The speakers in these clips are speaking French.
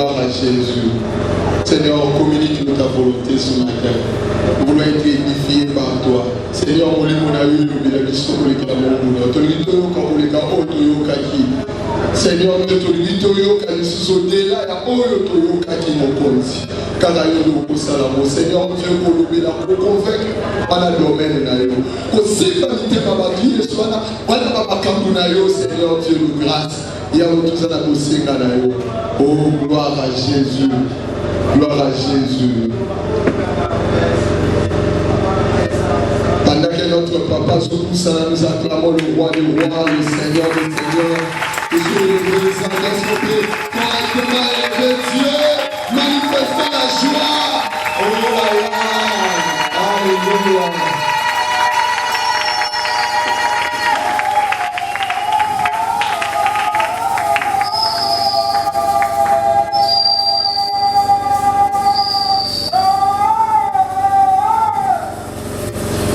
Gloire à Jésus. Seigneur, communique ta volonté ce matin. Nous voulons être édifiés par toi. Seigneur, on a eu le bénéfice pour les camarades. Seigneur, nous te disons que nous sommes au-delà de Seigneur, Dieu, pour nous convaincre dans le domaine de Seigneur, Dieu, nous grâce. Oh, gloire à Jésus. Gloire à Jésus. Pendant que notre papa se pousse à nous acclamons le roi des rois, le Seigneur des seigneurs. Que je le correctement élevé Dieu, manifestant la joie. Oh là là. Alléluia.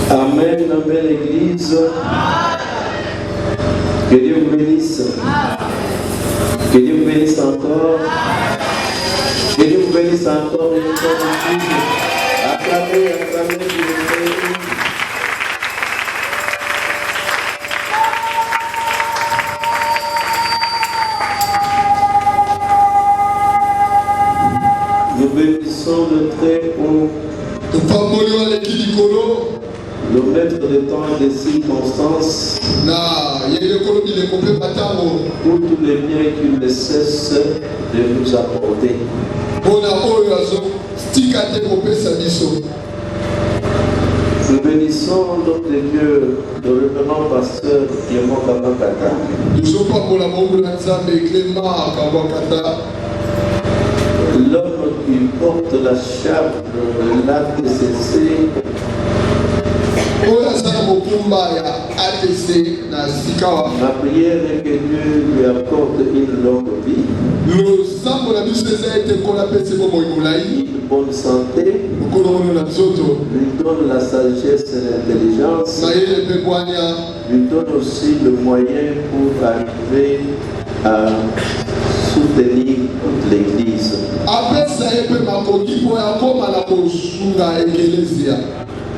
Amen, amen, Église. Que Dieu vous bénisse. Que Dieu vous bénisse encore. Que Dieu vous bénisse encore une fois de plus. Acclamez, acclamez, s'il vous plaît. Nous bénissons le très haut. Le maître des temps et des circonstances, pour tous les biens qu'il ne cesse de nous apporter. Nous bénissons notre Dieu, le révérend pasteur Clément Kabakata. L'homme qui porte la charge de l'ATCC. Ma prière est que Dieu lui apporte une longue vie, une bonne santé, lui donne la sagesse et l'intelligence, lui donne aussi le moyen pour arriver à soutenir toute l'Église.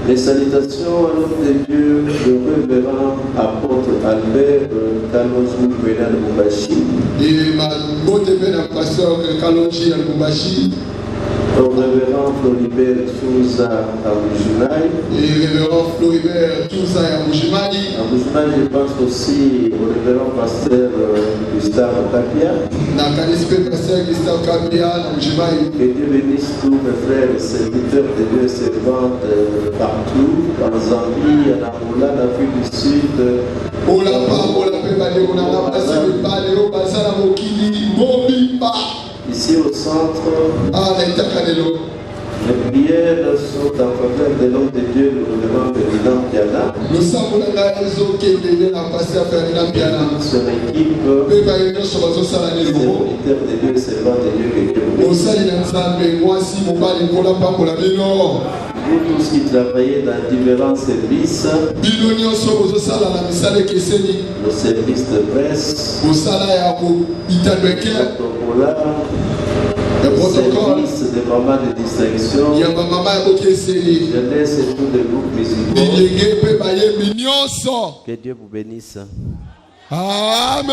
Les salutations à l'homme de Dieu, le révérend apôtre Albert Kalonji Bernard Moubachi. Au révérend Floribert Touza à Boujimaï. Et révérend Floribert Touza à Boujimaï. À Boujimaï, je pense aussi au révérend pasteur Gustave Kapia. Pasteur Gustave Kapia à Boujimaï. Que Dieu bénisse tous mes frères et serviteurs de Dieu et servantes partout, en Zambie, en Angola, en Afrique du Sud. Ici au centre, les prières sont en faveur de l'homme de Dieu, le révérend Ferdinand Piana. Son équipe, les serviteurs de Dieu et servants de Dieu, que Dieu vous tous qui travaillez dans différents services, le service de presse, le service de maman de distraction, jeunesse et tous les groupes musicaux. Que Dieu vous bénisse. Amen.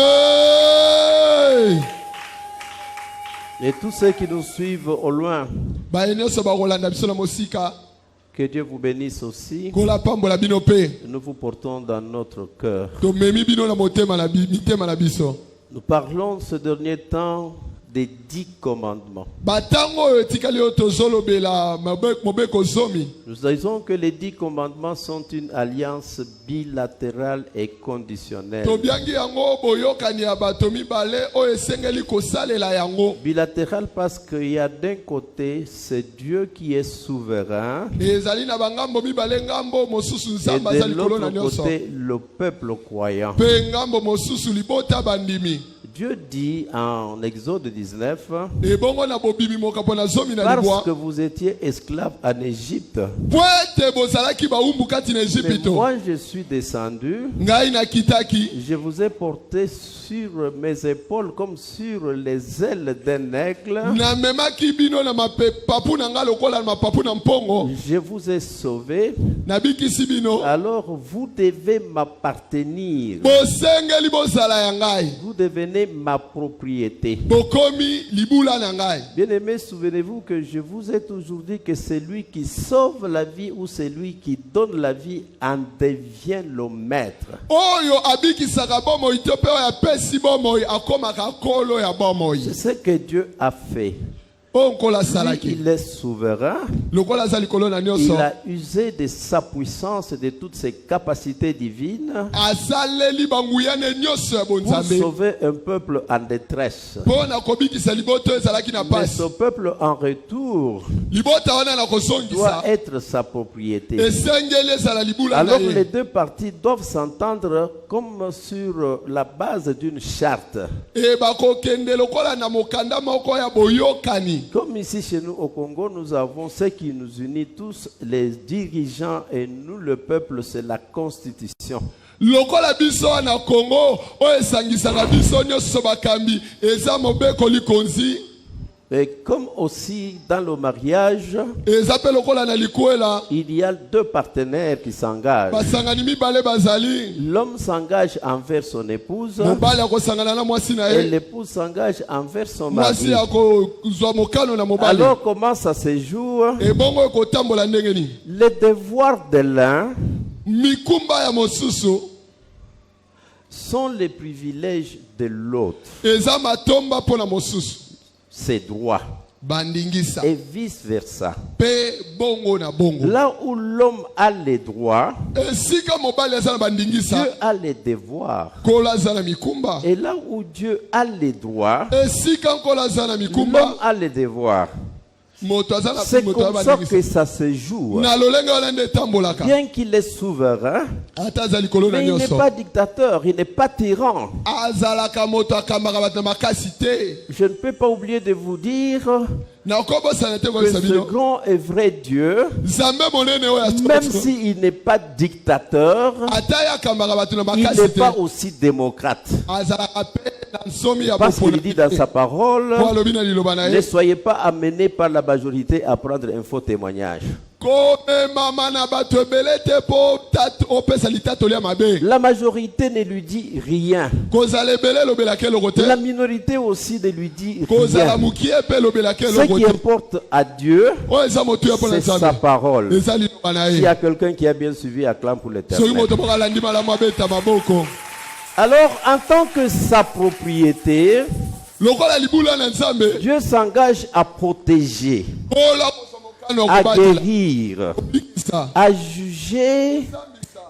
Et tous ceux qui nous suivent au loin, que Dieu vous bénisse aussi. Nous vous portons dans notre cœur. Nous parlons ce dernier temps des 10 commandements. Nous disons que les 10 commandements sont une alliance bilatérale et conditionnelle. Bilatérale parce qu'il y a d'un côté, c'est Dieu qui est souverain. Et de l'autre côté, le peuple croyant. Dieu dit en Exode 19, Et bongo na bobimi mokapo na zomi na parce libwa. que vous étiez esclaves en Égypte, Poete bozalaki baumbu kati na mais Égypte. moi je suis descendu, Ngai na kitaki. je vous ai porté sur mes épaules comme sur les ailes d'un aigle. Na memaki bino na mapapu na nga lokola na mapapu na mpongo. Je vous ai sauvé, Na bikisi bino. alors vous devez m'appartenir. Bosengeli bozala ya ngai. Vous devenez ma propriété. Bokomi libula na ngai. Bien-aimés, souvenez-vous que je vous ai toujours dit que celui qui sauve la vie ou celui qui donne la vie en devient le maître. Oyo abikisaka bomoi to pe oyo apesi bomoi akomaka kolo ya bomoi. C'est ce que Dieu a fait. Onkola Lui, salaki. il est souverain. Lokola zali kolo na Il nyonso. a usé de sa puissance et de toutes ses capacités divines Azaleli banguyane nyonso ya pour bonzambe. sauver un peuple en détresse. Pona kobikisa liboto ezalaki na Mais pasi. ce peuple en retour Libota wana na doit kosongisa. être sa propriété. Esengeli ezala libula na Alors les ye. deux parties doivent s'entendre comme sur la base d'une charte. E bakokende lokola na mokanda moko ya boyokani. Comme ici chez nous au Congo, nous avons ce qui nous unit tous, les dirigeants et nous, le peuple, c'est la constitution. Lokola biso na Congo o esangisaka biso nyonso bakambi eza mobeko likonzi. Et comme aussi dans le mariage, Eza pe lokola na likuela. il y a deux partenaires qui s'engagent. Basangani mibale bazali. L'homme s'engage envers son épouse Mobali akosangana na mwasi na et ye. l'épouse s'engage envers son Mwasi mari. akozwa mokano na mobali. Alors comment ça se joue? E bongo ekotambola ndenge nini? Les devoirs de l'un Mikumba ya mosusu sont les privilèges de l'autre, eza matomba pona mosusu. ses droits, Bandingisa. et vice-versa. Pe bongo na bongo. Là où l'homme a les droits, Esika mobali eza na bandingisa. Dieu a les devoirs. Kola eza na mikumba. Et là où Dieu a les droits, Esika kola eza na l'homme mikumba. a les devoirs. Moto aza na C'est moto comme ça que bandingisa. ça se joue. Na lolenge wana nde tambolaka. Bien qu'il est souverain, Ata aza likolo na mais il n'est nyonso. pas dictateur, il n'est pas tyran. Azalaka moto akambaka bato na makasi te. Je ne peux pas oublier de vous dire Na okobosana te que koyebisa ce bino. grand et vrai Dieu, Nzambe monene oyo même aso. s'il n'est pas dictateur, Ata ye akambaka bato na il makasi n'est te. pas aussi démocrate. Azalaka pe na nsomi ya Parce qu'il bopola. dit dans sa parole, Po alobi na liloba na ne ye. soyez pas amenés par la majorité à prendre un faux témoignage. Komemama na bato ebele te po opesa litatoli ya mabe. La majorité ne lui dit rien. Kozala ebele elobelaka eloko te. La minorité aussi ne lui dit Kozala rien. mokie mpe elobelaka Ce eloko qui te. importe à Dieu, Oyo eza motuya mpo na c'est sa Nzambe. parole. Eza liloba na S'il y ye. a quelqu'un qui a bien suivi, acclame pour Soki l'éternel. moto moko alandi malamu abeta maboko. Alors, en tant que sa propriété, Lokola libula na Nzambe. Dieu s'engage à protéger, Ola kozwa mokano à ya kobatela. guérir, Bikisa. à juger,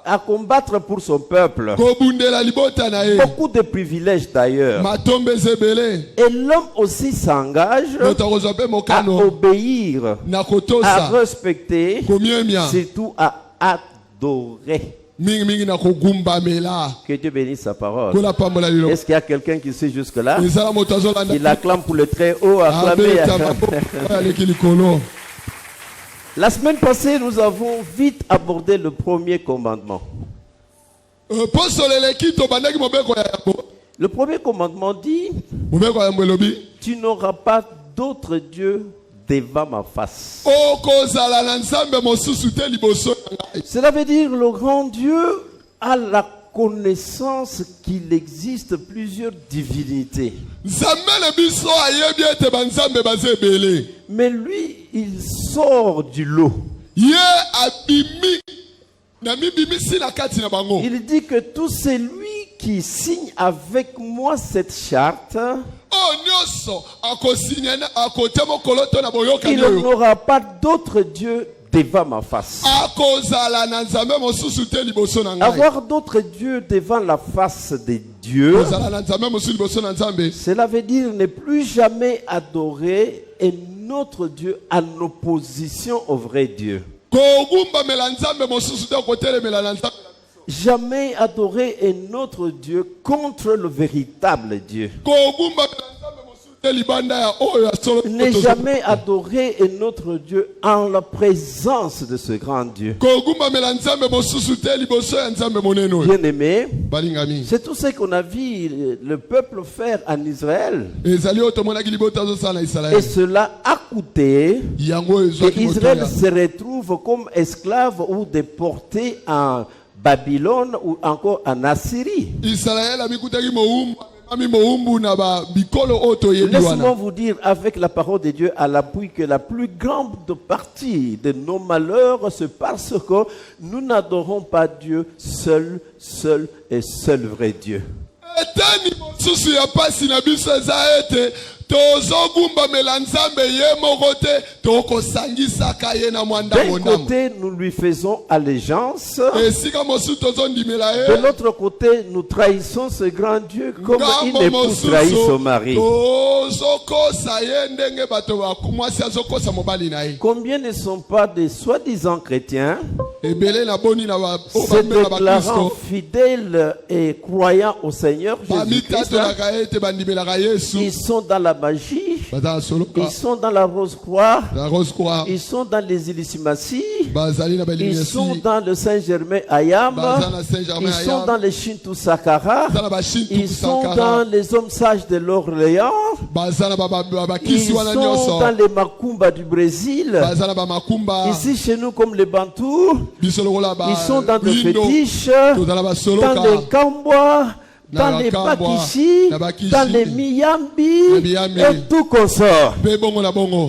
à combattre pour son peuple. Kobundela libota na ye. Beaucoup de privilèges d'ailleurs. Matombe eza ebele. Et l'homme aussi s'engage Moto akozwa mpe à mokano. obéir, Na à kotosa. respecter, Komiemia. surtout à adorer. Mingi na kogumbamela. Que Dieu bénisse sa parole. Kola pambola liloba. Est-ce qu'il y a quelqu'un qui sait jusque-là? Ezala moto azolanda. Il acclame pour le très haut, acclamez. Abeta maboko aleki likolo. La semaine passée, nous avons vite abordé le premier commandement. Posolo eleki tobandaki mobeko ya yambo. Le premier commandement dit, Mobeko ya yambo elobi. tu n'auras pas d'autre Dieu devant ma face. Okozala na Nzambe mosusu te liboso na ngai. Cela veut dire le grand Dieu a la connaissance qu'il existe plusieurs divinités. Nzambe na biso ayebi ete banzambe baza ebele. Mais lui, il sort du lot. Ye abimi na mibimisi na kati na bango. Il dit que tout celui qui signe avec moi cette charte, Oh nyonso akosinya na akotia mokolo to na boyoka il nyoyo. n'aura pas d'autre Dieu devant ma face. Akozala na Nzambe mosusu te liboso na ngai. Avoir d'autres dieux devant la face de Dieu, Kozala na Nzambe mosusu liboso na Nzambe. cela veut dire ne plus jamais adorer un autre Dieu en opposition au vrai Dieu. Kogumbamela Nzambe mosusu te kotelemela na Nzambe. jamais adorer un autre Dieu contre le véritable Dieu. Ne jamais adorer un autre Dieu en la présence de ce grand Dieu. Bien-aimé, c'est tout ce qu'on a vu le peuple faire en Israël. Et cela a coûté qu'Israël se retrouve comme esclave ou déporté en Babylone ou encore en Assyrie. Laissez-moi vous dire avec la parole de Dieu à l'appui que la plus grande partie de nos malheurs, c'est parce que nous n'adorons pas Dieu seul et seul vrai Dieu. D'un côté, nous lui faisons allégeance. De l'autre côté, nous trahissons ce grand Dieu comme une épouse trahit son mari. Combien ne sont pas des soi-disant chrétiens se déclarant fidèles et croyants au Seigneur Jésus-Christ? Ils sont dans la magie, ils sont dans la Rose-Croix, ils sont dans les Illissimaties, ils sont dans le Saint-Germain-Ayam, ils sont dans les Shinto Sakara, ils sont dans les hommes sages de l'Orléans, ils sont dans les Macumba du Brésil, ici chez nous comme les Bantous, ils sont dans les fétiches, dans les Kambois, dans les Bakishi, dans les Miyambi et tout consort.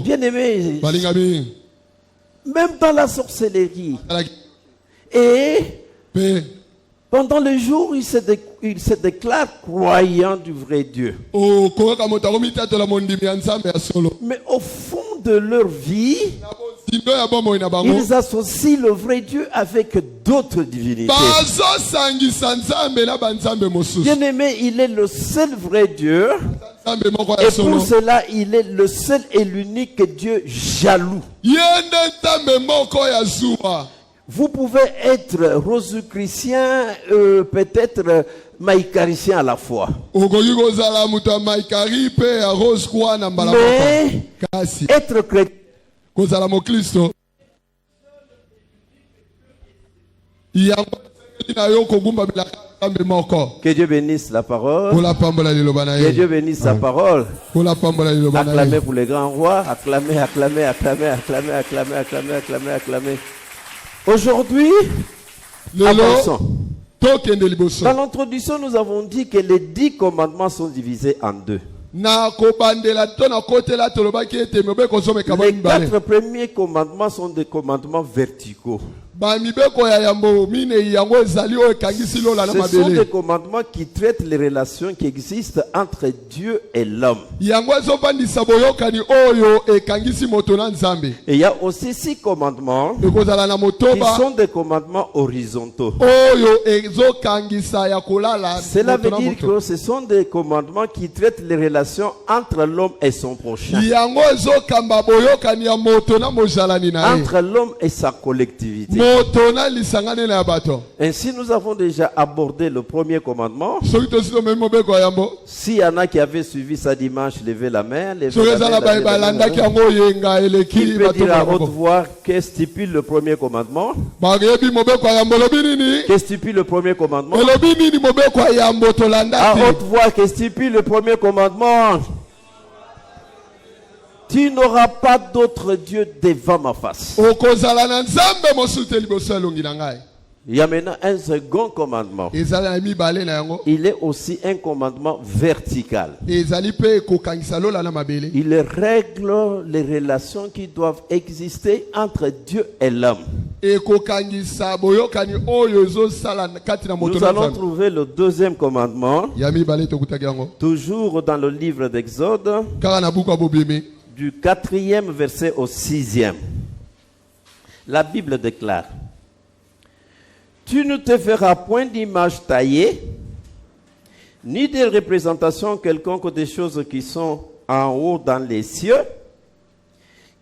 Bien aimé, même dans la sorcellerie. Et pendant le jour, il se déclare croyant du vrai Dieu. Mais au fond de leur vie, ils associent le vrai Dieu avec d'autres divinités. Bien-aimé, il est le seul vrai Dieu. Et pour cela, il est le seul et l'unique Dieu jaloux. Vous pouvez être rosicrucien, peut-être maïcaricien à la fois. Mais être chrétien, que Dieu bénisse la parole. Que Dieu bénisse la parole. Acclamez pour les grands rois. Acclamez, acclamez, acclamez, acclamez, acclamez, acclamez, acclamez, acclamez. Aujourd'hui, avançons. Dans l'introduction, nous avons dit que les 10 commandements sont divisés en deux. Les 4 premiers commandements sont des commandements verticaux. Ce sont des commandements qui traitent les relations qui existent entre Dieu et l'homme. Et il y a aussi 6 commandements qui sont des commandements horizontaux. Cela veut dire que ce sont des commandements qui traitent les relations entre l'homme et son prochain. Entre l'homme et sa collectivité. Ainsi, nous avons déjà abordé le premier commandement. S'il y en a qui avaient suivi ça dimanche, levez la main. Qui peut dire à haute voix que stipule le premier commandement? Que stipule le premier commandement? À haute voix, que stipule le premier commandement? Tu n'auras pas d'autre Dieu devant ma face. Il y a maintenant un second commandement. Il est aussi un commandement vertical. Il règle les relations qui doivent exister entre Dieu et l'homme. Nous allons trouver le deuxième commandement, toujours dans le livre d'Exode, du 4e verset au 6e. La Bible déclare: tu ne te feras point d'image taillée, ni de représentation quelconque des choses qui sont en haut dans les cieux,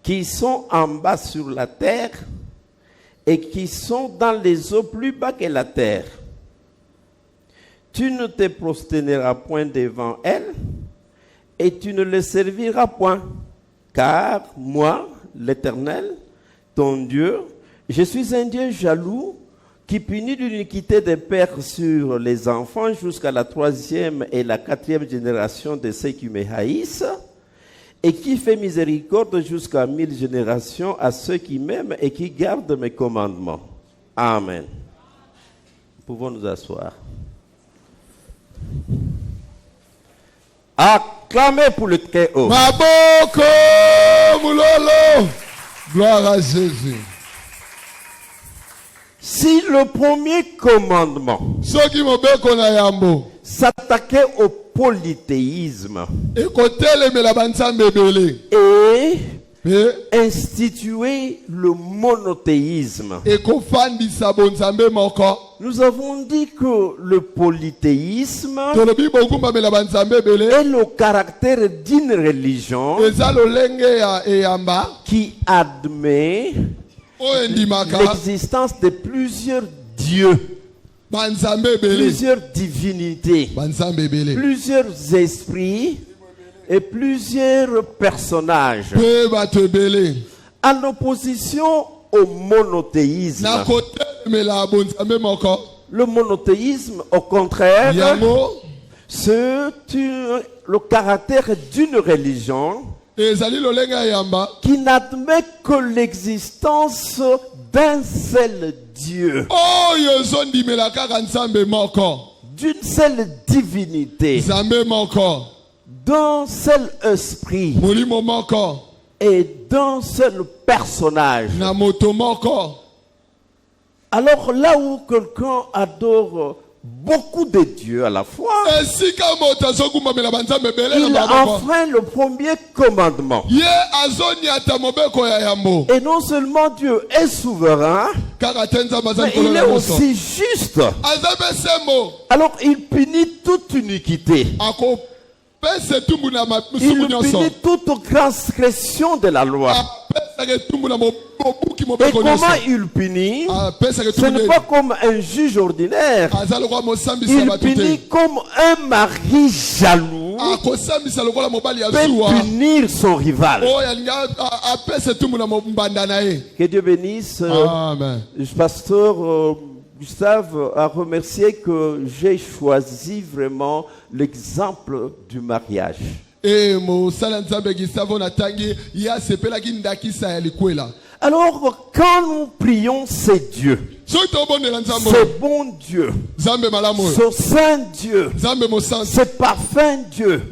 qui sont en bas sur la terre, et qui sont dans les eaux plus bas que la terre. Tu ne te prosterneras point devant elles, et tu ne les serviras point. Car moi, l'Éternel, ton Dieu, je suis un Dieu jaloux, qui punit l'iniquité des pères sur les enfants jusqu'à la 3e et la 4e génération de ceux qui me haïssent, et qui fait miséricorde jusqu'à 1000 générations à ceux qui m'aiment et qui gardent mes commandements. Amen. Pouvons nous asseoir. Acclamez pour le très haut. Maboko Moulolo. Gloire à Jésus. Si le premier commandement s'attaquait au polythéisme et instituer le monothéisme, nous avons dit que le polythéisme est le caractère d'une religion qui admet l'existence de plusieurs dieux, plusieurs divinités, plusieurs esprits et plusieurs personnages, en opposition au monothéisme. Le monothéisme, au contraire, c'est le caractère d'une religion qui n'admet que l'existence d'un seul Dieu, d'une seule divinité, d'un seul esprit et d'un seul personnage. Alors là où quelqu'un adore beaucoup de dieux à la fois, il enfreint le premier commandement. Et non seulement Dieu est souverain, mais il est aussi juste. Alors il punit toute iniquité. Il punit toute transgression de la loi. Et comment il punit? Ce n'est pas comme un juge ordinaire. Il punit comme un mari jaloux peut punir son rival. Que Dieu bénisse. Le pasteur Gustave a remercié que j'ai choisi vraiment l'exemple du mariage. Alors, quand nous prions, c'est Dieu, ce bon Dieu, ce saint Dieu, ce parfait Dieu,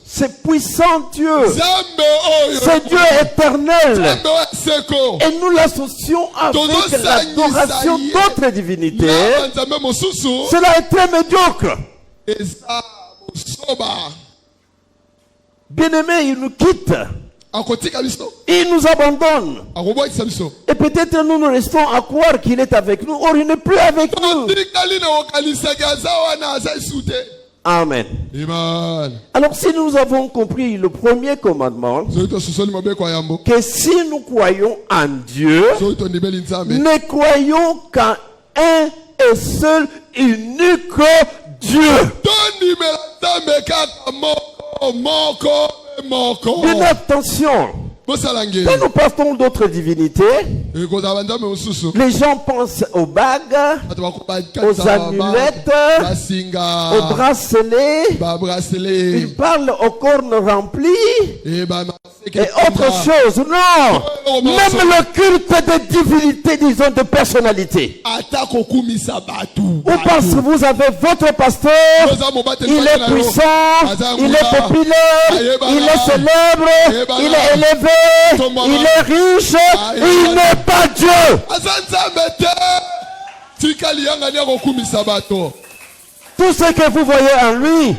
ce puissant Dieu, ce Dieu éternel. Et nous l'associons avec l'adoration d'autres divinités. Cela est très médiocre. Bien-aimé, il nous quitte. Il nous abandonne. Et peut-être nous nous restons à croire qu'il est avec nous. Or, il n'est plus avec nous. Amen. Alors, si nous avons compris le premier commandement, que si nous croyons en Dieu, ne croyons qu'en un et seul unique Dieu. Bien attention. Quand nous partons d'autres divinités, les gens pensent aux bagues, aux amulettes, aux bracelets. Ils parlent aux cornes remplies et autre chose. Non, même le culte de divinité, disons de personnalité. Ou parce que vous avez votre pasteur, il est puissant, il est populaire, il est célèbre, il est élevé, il est riche, il n'est pas Dieu. Tout ce que vous voyez en lui,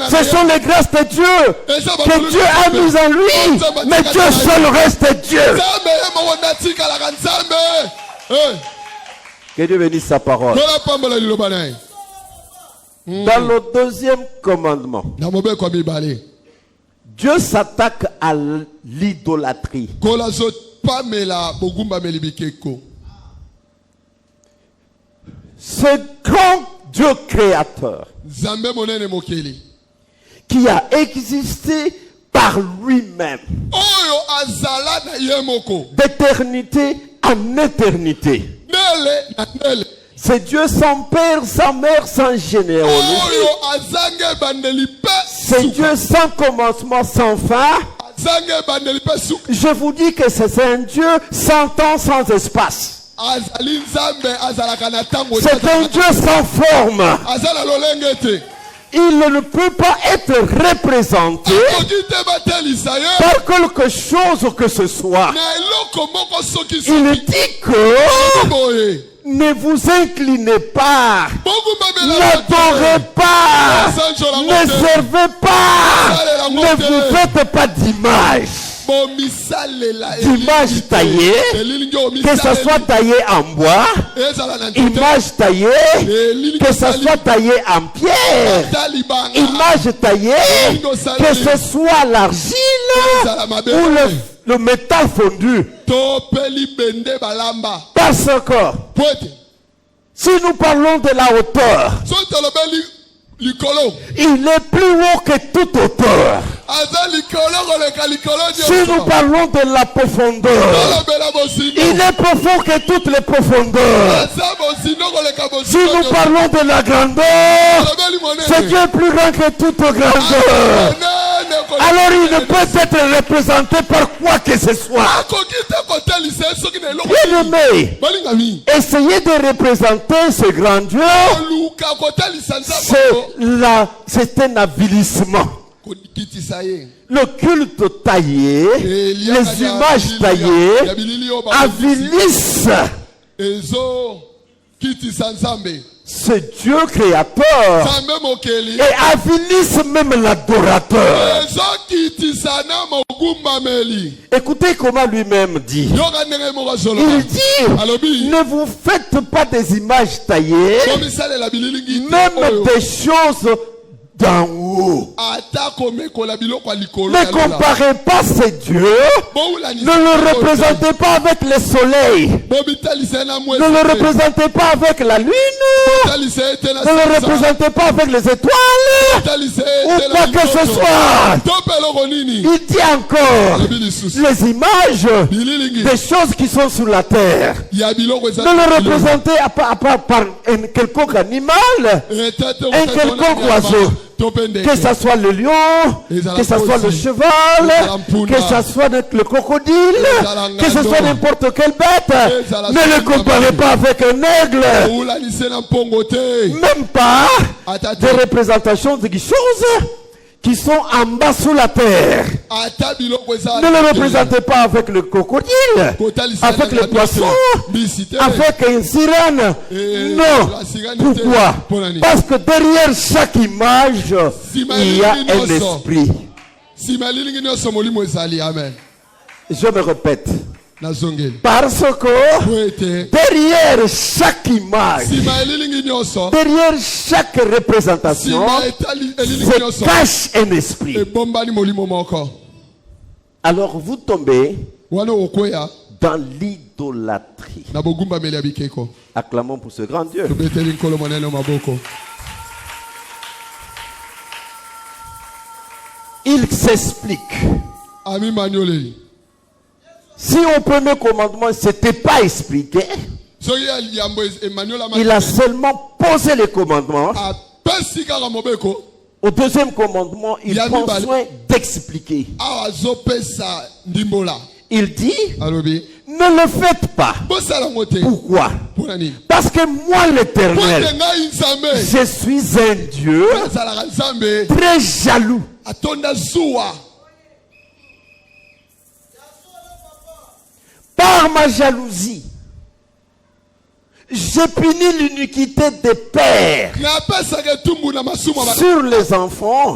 ce sont les grâces de Dieu que Dieu a mises en lui, mais Dieu seul reste Dieu. Que Dieu bénisse sa parole. Dans le deuxième commandement, Dieu s'attaque à l'idolâtrie. Ce grand Dieu créateur, qui a existé par lui-même, d'éternité en éternité. C'est Dieu sans père, sans mère, sans généalogie. C'est Dieu sans commencement, sans fin. Je vous dis que c'est un Dieu sans temps, sans espace. C'est un Dieu sans forme. Il ne peut pas être représenté par quelque chose que ce soit. Il dit que ne vous inclinez pas, n'adorez pas, ne servez pas, ne vous faites pas d'image. D'image taillée, que ça soit taillé en bois, image taillée, que ça soit taillé en pierre, image taillée, que ce soit l'argile ou le métal fondu. Parce que si nous parlons de la hauteur, il est plus haut que toute hauteur. Si nous parlons de la profondeur, il est profond que toutes les profondeurs. Si nous parlons de la grandeur, c'est Dieu plus grand que toute grandeur. Alors il ne peut être représenté par quoi que ce soit. Bien-aimé, essayez de représenter ce grand Dieu, c'est un avilissement. Le culte taillé, les images taillées avilissent ce Dieu créateur et avilissent même l'adorateur. Écoutez comment lui-même dit. Il dit, ne vous faites pas des images taillées, même des choses d'en haut. Ne comparez pas ces dieux. Ne le représentez pas avec le soleil. Ne le représentez pas avec la lune. Ne le représentez pas avec les étoiles. Ou quoi que ce soit. Il dit encore les images des choses qui sont sur la terre. Ne le représentez pas par un quelconque animal, un quelconque oiseau. Que ce soit le lion, que ce soit le cheval, que ce soit le crocodile, que ce soit n'importe quelle bête. Ne le comparez pas avec un aigle. Même pas des représentations de choses qui sont en bas sous la terre. Ne le représentez pas avec le crocodile, avec le poisson, avec une sirène. Non. Pourquoi? Parce que derrière chaque image, il y a un esprit. Je me répète. Parce que derrière chaque image, derrière chaque représentation, se cache un esprit. Alors vous tombez dans l'idolâtrie. Acclamons pour ce grand Dieu. Il s'explique. Si au premier commandement, ce n'était pas expliqué, il a seulement posé les commandements. Au deuxième commandement, il prend soin d'expliquer. Il dit, ne le faites pas. Pourquoi? Parce que moi, l'Éternel, je suis un Dieu très jaloux. Par ma jalousie, je punis l'iniquité des pères sur les enfants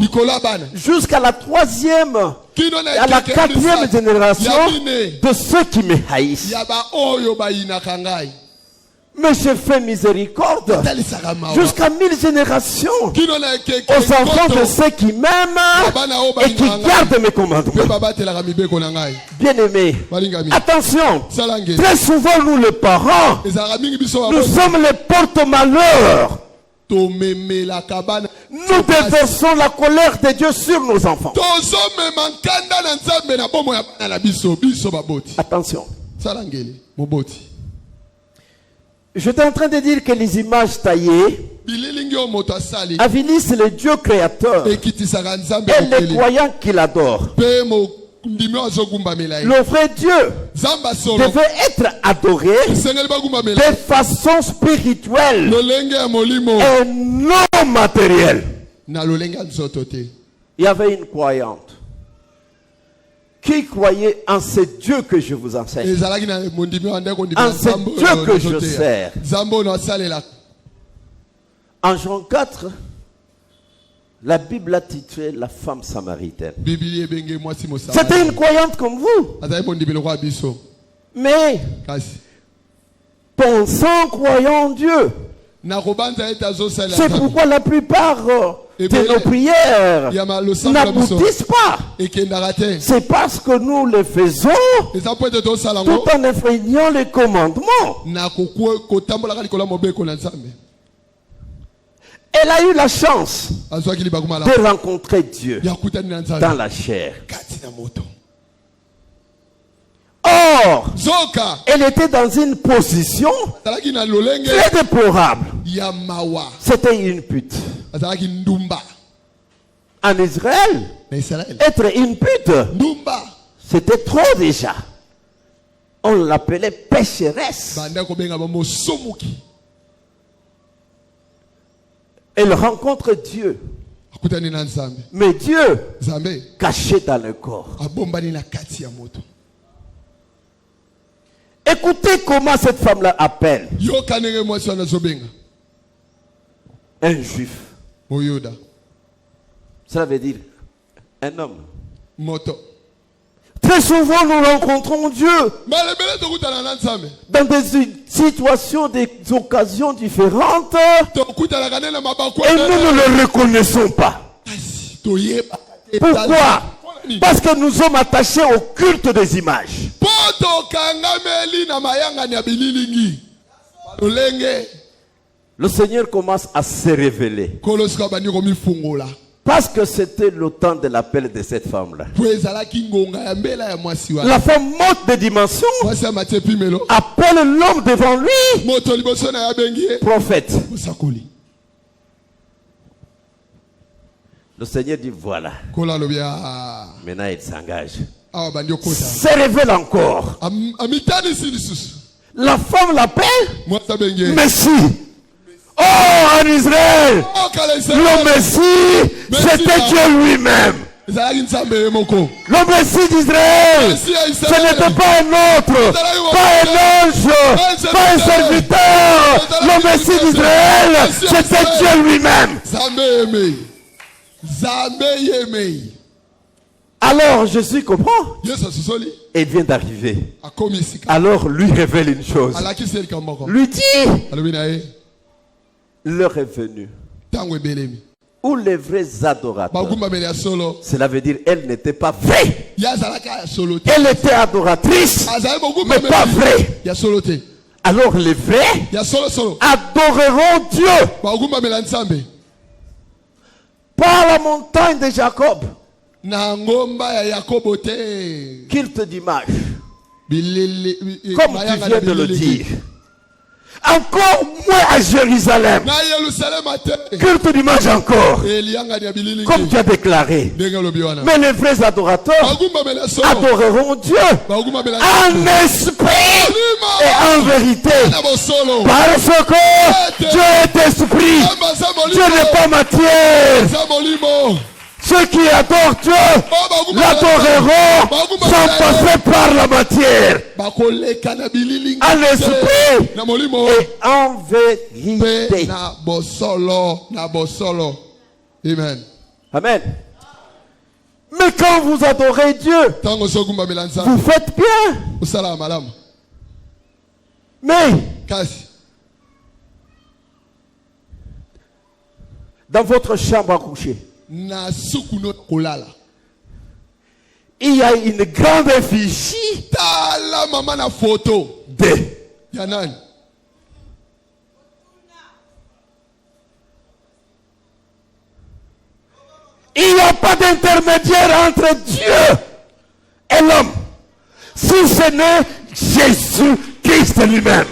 jusqu'à la troisième, à la quatrième génération de ceux qui me haïssent. Mais je fais miséricorde jusqu'à 1000 générations aux enfants de ceux qui m'aiment et qui gardent mes commandements. Bien-aimés, attention, très souvent nous les parents, nous sommes les porte-malheurs Nous déversons la colère de Dieu sur nos enfants. Attention. J'étais en train de dire que les images taillées avilissent le Dieu créateur et les croyants qui l'adorent. Le vrai Dieu devait être adoré de façon spirituelle et non matérielle. Il y avait une croyante qui croyait en ce Dieu que je vous enseigne, en ce Dieu que je sers. En Jean 4, la Bible a titré la femme samaritaine. C'était une croyante comme vous. Mais pensant croyant en Dieu. C'est pourquoi la plupart de nos prières n'aboutissent pas. C'est parce que nous les faisons tout en enfreignant les commandements. Elle a eu la chance de rencontrer Dieu dans la chair. Or, elle était dans une position très déplorable. C'était une pute. En Israël, être une pute, c'était trop déjà. On l'appelait pécheresse. Elle rencontre Dieu. Mais Dieu, caché dans le corps. Écoutez comment cette femme-là appelle un juif. Ça veut dire un homme. Très souvent, nous rencontrons Dieu dans des situations, des occasions différentes et nous ne le reconnaissons pas. Pourquoi? Parce que nous sommes attachés au culte des images. Le Seigneur commence à se révéler. Parce que c'était le temps de l'appel de cette femme-là. La femme monte de dimension, appelle l'homme devant lui, prophète. Le Seigneur dit voilà. Maintenant il s'engage. Se révèle encore. La femme l'appelle Messie. Oh, en Israël, le Messie, c'était Dieu lui-même. Le Messie d'Israël, ce n'était pas un autre, pas un ange, pas un serviteur. Le Messie d'Israël, c'était Dieu lui-même. Alors Jésus comprend. Et vient d'arriver. Alors lui révèle une chose. Lui dit, l'heure est venue où les vrais adorateurs, cela veut dire elle n'était pas vraie. Elle était adoratrice, mais pas vraie. Alors les vrais adoreront Dieu par la montagne de Jacob. Culte d'image. Comme tu viens de le dire. Encore moins à Jérusalem. Culte d'image encore. Comme tu as déclaré. Mais les vrais adorateurs adoreront Dieu en esprit et en vérité. Parce que Dieu est esprit. Dieu n'est pas matière. Ceux qui adorent Dieu l'adoreront sans passer par la matière, en esprit et en vérité. Amen. Amen. Mais quand vous adorez Dieu, vous faites bien. Mais dans votre chambre à coucher, il y a une grande effigie de Il n'y a pas d'intermédiaire entre Dieu et l'homme. Si ce n'est Jésus-Christ lui-même.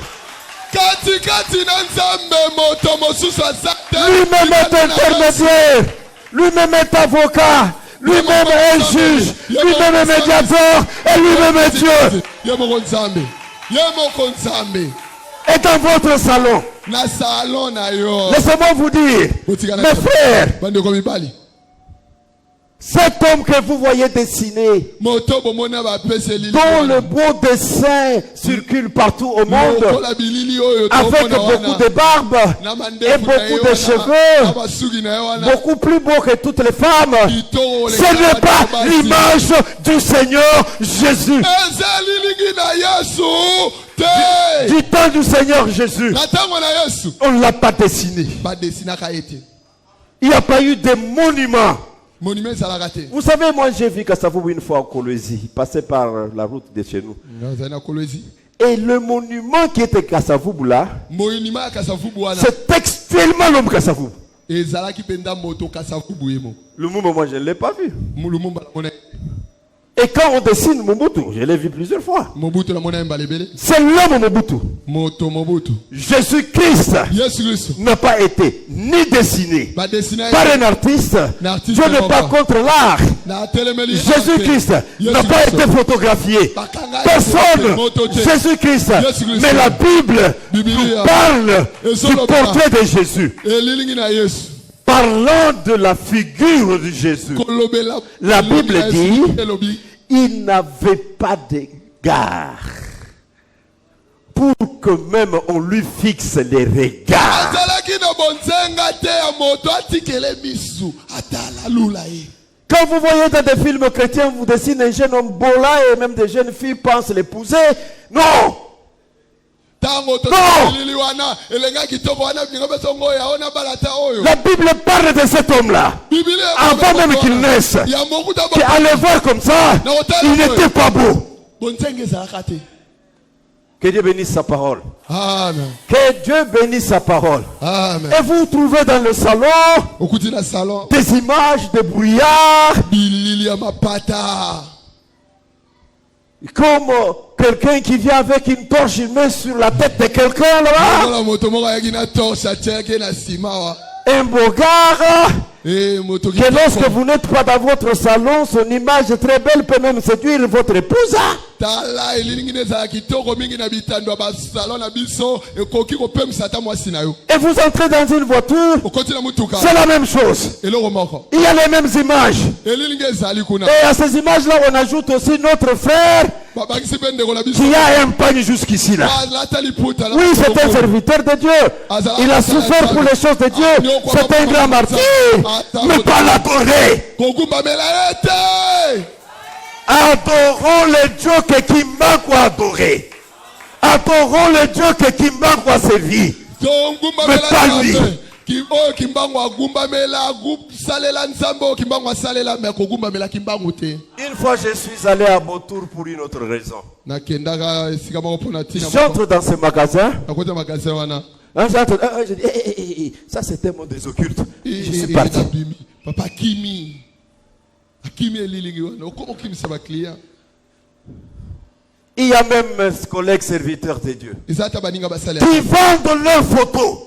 Lui-même est intermédiaire. Lui-même est avocat. Lui-même est juge. Lui-même est médiateur. Et lui-même est Dieu. Et dans votre salon, laissez-moi vous dire, mes frères, cet homme que vous voyez dessiner, dont le beau dessin circule partout au monde, avec beaucoup de barbe et beaucoup de cheveux, beaucoup plus beau que toutes les femmes, ce n'est pas l'image du Seigneur Jésus. Du temps du Seigneur Jésus, on ne l'a pas dessiné. Il n'y a pas eu de monument. Vous savez, moi j'ai vu Kasavubu une fois en Colosie, passé par la route de chez nous. Et le monument qui était Kasavubu là, c'est textuellement l'homme Kasavubu. Lumumba, moi je ne l'ai pas vu. Et quand on dessine Mobutu, je l'ai vu plusieurs fois. C'est l'homme Mobutu. Jésus-Christ n'a pas été ni dessiné par un artiste. Dieu n'est pas contre l'art. Jésus-Christ n'a pas été photographié. Personne. Jésus-Christ. Mais la Bible nous parle du portrait de Jésus. Parlant de la figure de Jésus, la Bible dit, il n'avait pas d'égard pour que même on lui fixe les regards. Quand vous voyez dans des films chrétiens, vous dessinez un jeune homme beau là et même des jeunes filles pensent l'épouser. Non! La Bible parle de cet homme-là. Avant même qu'il naisse, qui allait voir comme ça, il n'était pas beau. Que Dieu bénisse sa parole. Amen. Que Dieu bénisse sa parole. Amen. Et vous trouvez dans le salon des images de brouillard. Comme quelqu'un qui vient avec une torche, il met sur la tête de quelqu'un là-bas. Un beau gars. Que lorsque vous n'êtes pas dans votre salon, son image est très belle, peut même séduire votre épouse. Et vous entrez dans une voiture, c'est la même chose. Il y a les mêmes images. Et à ces images-là, on ajoute aussi notre frère qui a un pagne jusqu'ici là. Oui, c'est un serviteur de Dieu. Il a souffert pour les choses de Dieu. C'est un grand martyr. Mais pas l'adorer. Adorons le Dieu que Kimbangu a adoré. Adorons le Dieu que Kimbangu a servi. Mais pas lui. Une fois je suis allé à Botour pour une autre raison. J'entre dans ce magasin. Je dis, ça c'était mon des occultes. Je suis parti. Papa Kimi. Il y a même mes collègues serviteurs de Dieu qui vendent leurs photos.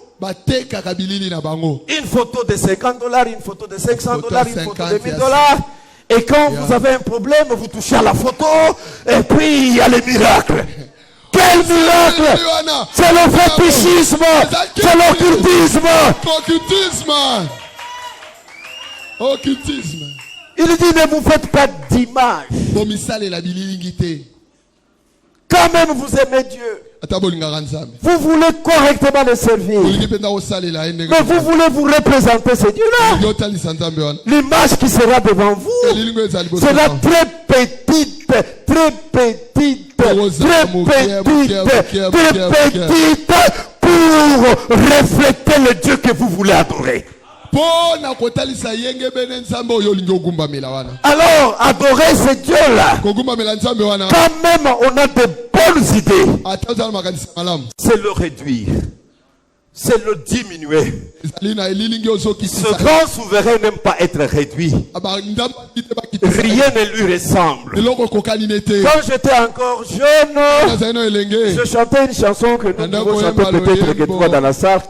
Une photo de $50, une photo de $500, une photo de $1000. Et quand vous avez un problème, vous touchez à la photo et puis il y a les miracles. Quel miracle! C'est le fétichisme! C'est l'occultisme! Occultisme. Il dit ne vous faites pas d'image. Quand même vous aimez Dieu. Vous voulez correctement le servir. Mais vous voulez vous représenter ce Dieu-là. L'image qui sera devant vous sera très petite, très petite, très petite pour refléter le Dieu que vous voulez adorer. Alors, adorer ce Dieu-là, quand même on a de bonnes idées, c'est le réduire. c'est le diminuer. Ce grand souverain n'aime pas être réduit. Rien ne lui ressemble. Quand j'étais encore jeune, je chantais une chanson que nous pouvons chanter peut-être que toi dans la salle.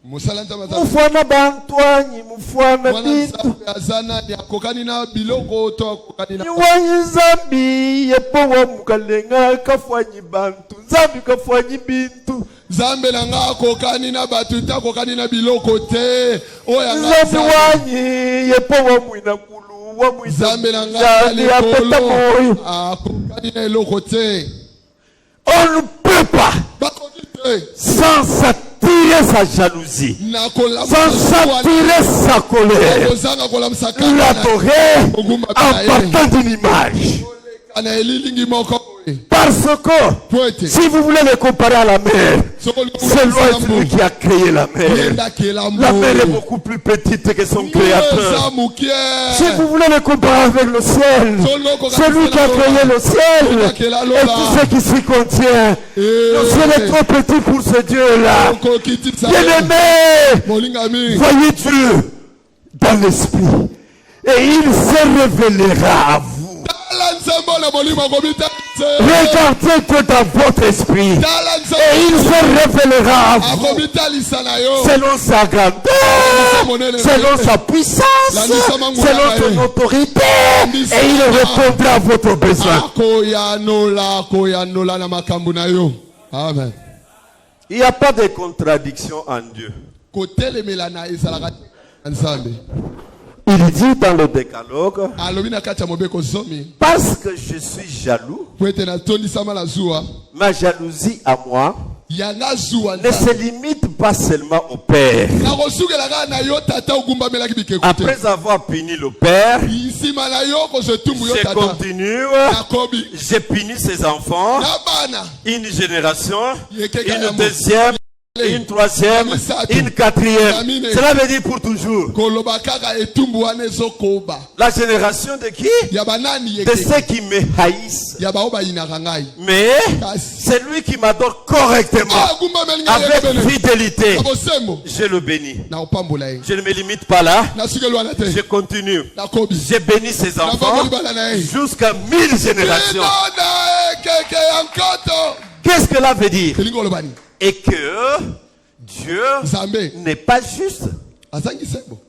Mufwana bantwanyi mufwana bitu Niwanyi zambi yepowa mukalenga kafwanyi bantu Zambi kafwanyi bintu Zambe na nga kokani na batuta kokani na biloko te Oya nga Zambi wanyi yepowa mwina kulu wa mwina Zambe na nga lekolo kokani na iloko te On ne peut pas sans s'attirer sa jalousie, sans s'attirer sa colère, l'adorer en partant d'une image. Parce que si vous voulez le comparer à la mer, c'est lui qui a créé la mer. La mer est beaucoup plus petite que son créateur. Si vous voulez le comparer avec le ciel, c'est lui qui a créé le ciel et tout ce qui s'y contient. Le ciel est trop petit pour ce Dieu-là. Bien-aimé, voyez Dieu dans l'esprit et il se révélera à vous. Regardez Dieu dans votre esprit et il se révélera à vous selon sa grandeur, selon sa puissance, selon son autorité et il répondra à votre besoin. Amen. Il n'y a pas de contradiction en Dieu. Il dit dans le décalogue, parce que je suis jaloux, ma jalousie à moi ne se limite pas seulement au Père. Après avoir puni le Père, je continue, j'ai puni ses enfants, une génération, une deuxième, une troisième, une quatrième. Cela veut dire pour toujours. La génération de qui? De ceux qui me haïssent. Mais c'est lui qui m'adore correctement, avec fidélité. Je le bénis. Je ne me limite pas là. Je continue. Je bénis ses enfants jusqu'à 1000 générations. Qu'est-ce que cela veut dire? Et que Dieu n'est pas juste.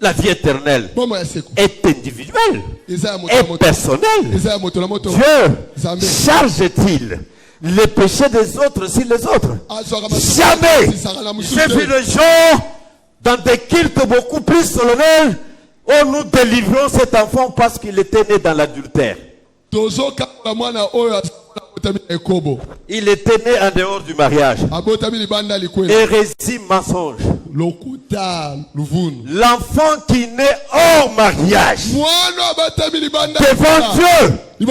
La vie éternelle est individuelle, est personnelle. Dieu charge-t-il les péchés des autres sur les autres? Jamais. J'ai vu les gens dans des cultes beaucoup plus solennels où nous délivrons cet enfant parce qu'il était né dans l'adultère. Il était né en dehors du mariage. Hérésie, mensonge. L'enfant qui naît hors mariage devant Dieu, il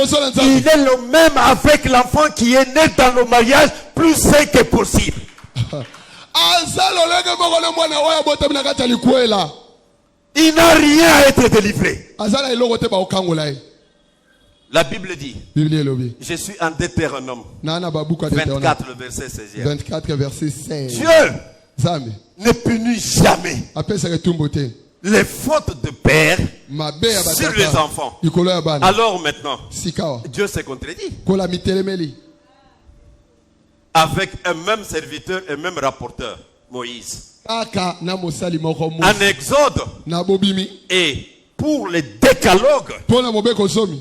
est le même avec l'enfant qui est né dans le mariage, plus sain que possible. Il n'a rien à être délivré. La Bible dit, je suis en Deutéronome 24, le verset 16. 24, verset 16. Dieu ne punit jamais les fautes de père sur les enfants. Alors maintenant, Dieu s'est contredit. Avec un même serviteur et même rapporteur, Moïse. En Exode et pour les décalogues,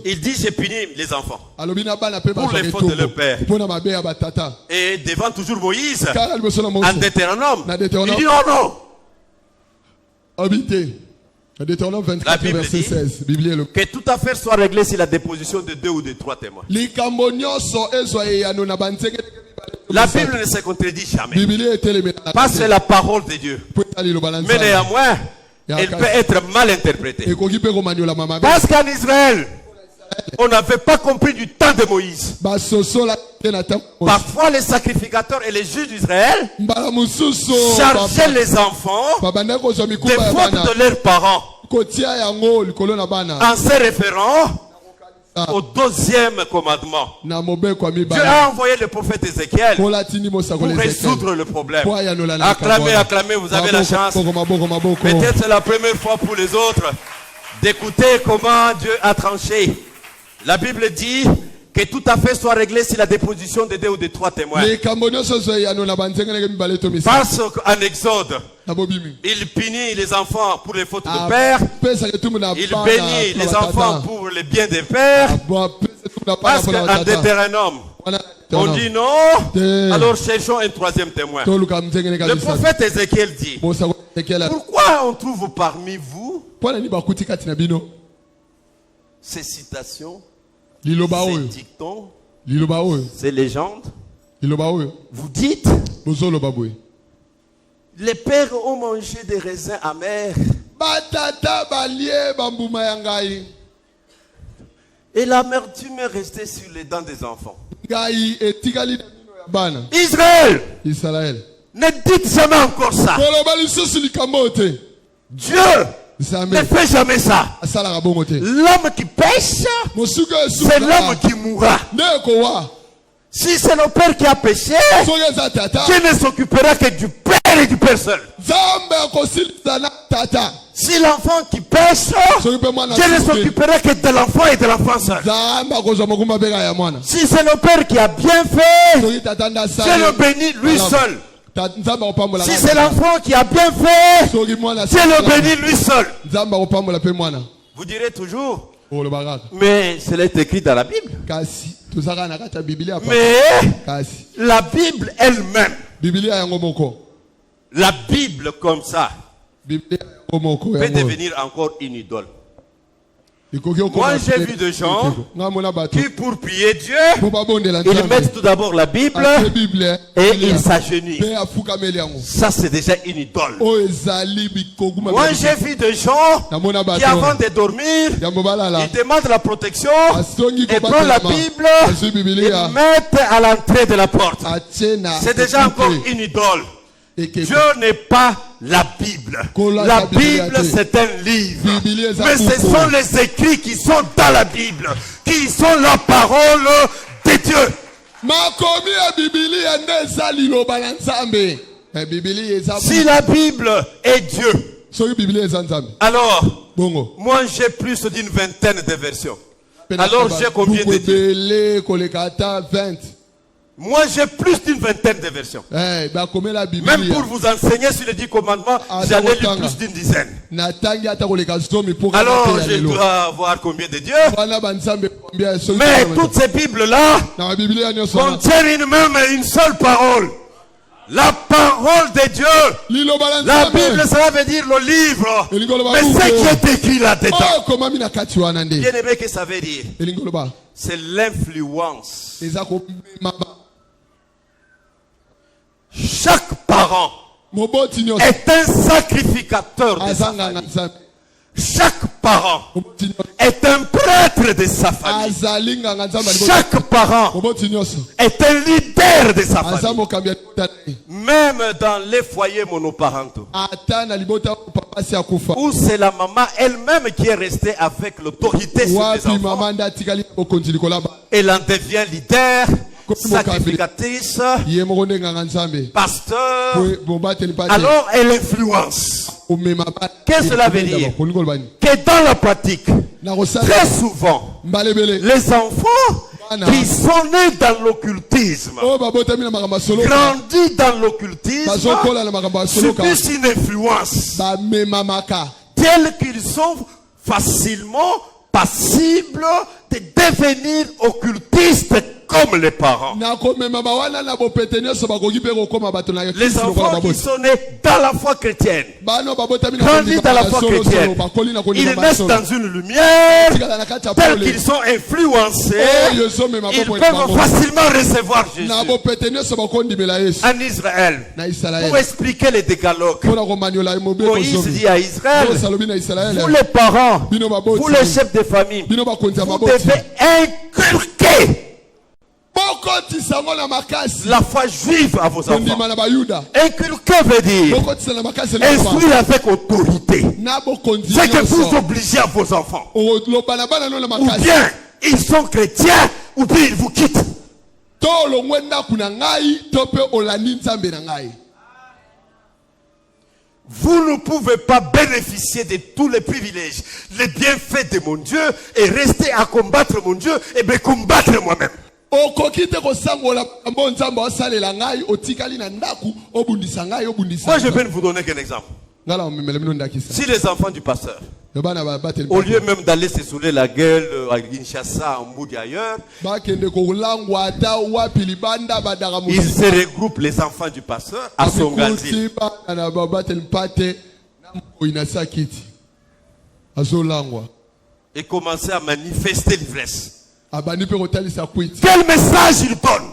il dit j'ai puni les enfants pour les fautes de leur père. Et devant toujours Moïse, en Deutéronome, il dit non. Deutéronome 24, verset 16. Que toute affaire soit réglée sur la déposition de 2 ou de 3 témoins. La Bible ne se contredit jamais. Parce que c'est la parole de Dieu. Mais néanmoins, elle peut être mal interprétée. Parce qu'en Israël, on n'avait pas compris du temps de Moïse. Parfois, les sacrificateurs et les juges d'Israël chargeaient les enfants des fautes de leurs parents en se référant au 2e commandement. Dieu a envoyé le prophète Ézéchiel pour résoudre le problème. Acclamez, acclamez, vous avez la chance. Peut-être c'est la première fois pour les autres d'écouter comment Dieu a tranché. La Bible dit que tout à fait soit réglé si la déposition de 2 ou de 3 témoins. Parce qu'en Exode, il punit les enfants pour les fautes de père. Il bénit les enfants pour les biens des pères. Parce qu'en Deutéronome, on dit non. Alors cherchons un 3e témoin. Le prophète Ézéchiel dit: pourquoi on trouve parmi vous ces citations, ces dictons, ces légendes? Vous dites: les pères ont mangé des raisins amers et l'amertume est restée sur les dents des enfants. Israël, ne dites jamais encore ça. Dieu ne fait jamais ça. L'homme qui pêche, c'est l'homme qui mourra. Si c'est le père qui a péché, Dieu ne s'occupera que du père et du père seul. Si l'enfant qui pêche, Dieu ne s'occupera que de l'enfant et de l'enfant seul. Si c'est le père qui a bien fait, Dieu le bénit lui seul. Si c'est l'enfant qui a bien fait, Dieu le bénit lui seul. Vous direz toujours: mais cela est écrit dans la Bible. Mais la Bible elle-même, la Bible comme ça, peut devenir encore une idole. Moi j'ai vu des gens qui pour prier Dieu, ils mettent tout d'abord la Bible et ils s'agenouillent. Ça c'est déjà une idole. Moi j'ai vu des gens qui avant de dormir, ils demandent la protection et prennent la Bible et mettent à l'entrée de la porte. C'est déjà encore une idole. Dieu n'est pas la Bible. La Bible c'est un livre. Mais ce sont les écrits qui sont dans la Bible, qui sont la parole de Dieu. Si la Bible est Dieu, alors moi j'ai plus d'une vingtaine de versions. Alors j'ai combien de Dieu? Moi j'ai plus d'une vingtaine de versions. Même pour vous enseigner sur les 10 commandements, j'en ai lu plus d'une dizaine. Alors je dois avoir combien de dieux? Mais toutes ces Bibles-là contiennent une seule parole. La parole de Dieu. La Bible, ça veut dire le livre. Mais ce qui est écrit là-dedans, bien aimé, que ça veut dire? C'est l'influence. Chaque parent est un sacrificateur de sa famille. Chaque parent est un prêtre de sa famille. Chaque parent est un leader de sa famille. Même dans les foyers monoparentaux, où c'est la maman elle-même qui est restée avec l'autorité sur les enfants, elle en devient leader, sacrificatrice, pasteur. Alors elle influence. Qu'est-ce que cela veut dire? Que dans la pratique, très souvent, les enfants qui sont nés dans l'occultisme, grandis dans l'occultisme, subissent une influence telle qu'ils sont facilement passibles de devenir occultistes comme les parents. Les enfants qui sont nés dans la foi chrétienne, grandis dans la foi chrétienne, ils naissent dans une lumière telle qu'ils sont influencés, ils peuvent facilement recevoir Jésus. En Israël, pour expliquer les décalogues, Moïse dit à Israël: vous les parents, vous les chefs de famille, vous devez inculquer la foi juive à vos enfants. Inculquer veut dire instruire avec autorité. C'est que vous obligez à vos enfants. Ou bien ils sont chrétiens ou bien ils vous quittent. Vous ne pouvez pas bénéficier de tous les privilèges, les bienfaits de mon Dieu et rester à combattre mon Dieu et me combattre moi-même. Moi je vais vous donner qu'un exemple. Si les enfants du pasteur, au lieu même d'aller se saouler la gueule à Kinshasa, en Moudi ailleurs, ils se regroupent les enfants du pasteur à Songanzil et commencer à manifester l'ivresse. Quel message il donne?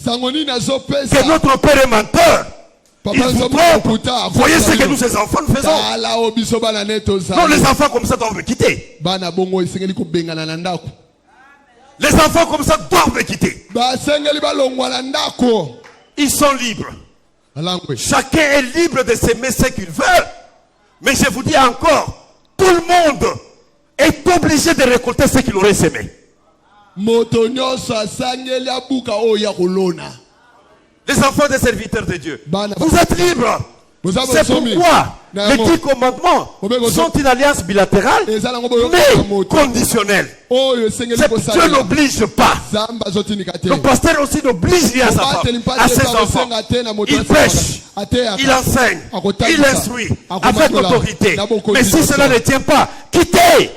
Que notre Père est menteur. Il vous trompe. Voyez ce que nous, ces enfants, nous faisons. Non, les enfants comme ça doivent me quitter. Les enfants comme ça doivent me quitter. Ils sont libres. Chacun est libre de s'aimer ce qu'il veut. Mais je vous dis encore, tout le monde est obligé de récolter ce qu'il aurait semé. Les enfants des serviteurs de Dieu, vous êtes libres. C'est pourquoi les 10 commandements sont une alliance bilatérale, mais conditionnelle. Dieu n'oblige pas. Le pasteur aussi n'oblige rien à ses enfants. Il prêche, il enseigne, il instruit avec autorité. Mais si cela ne tient pas, quittez.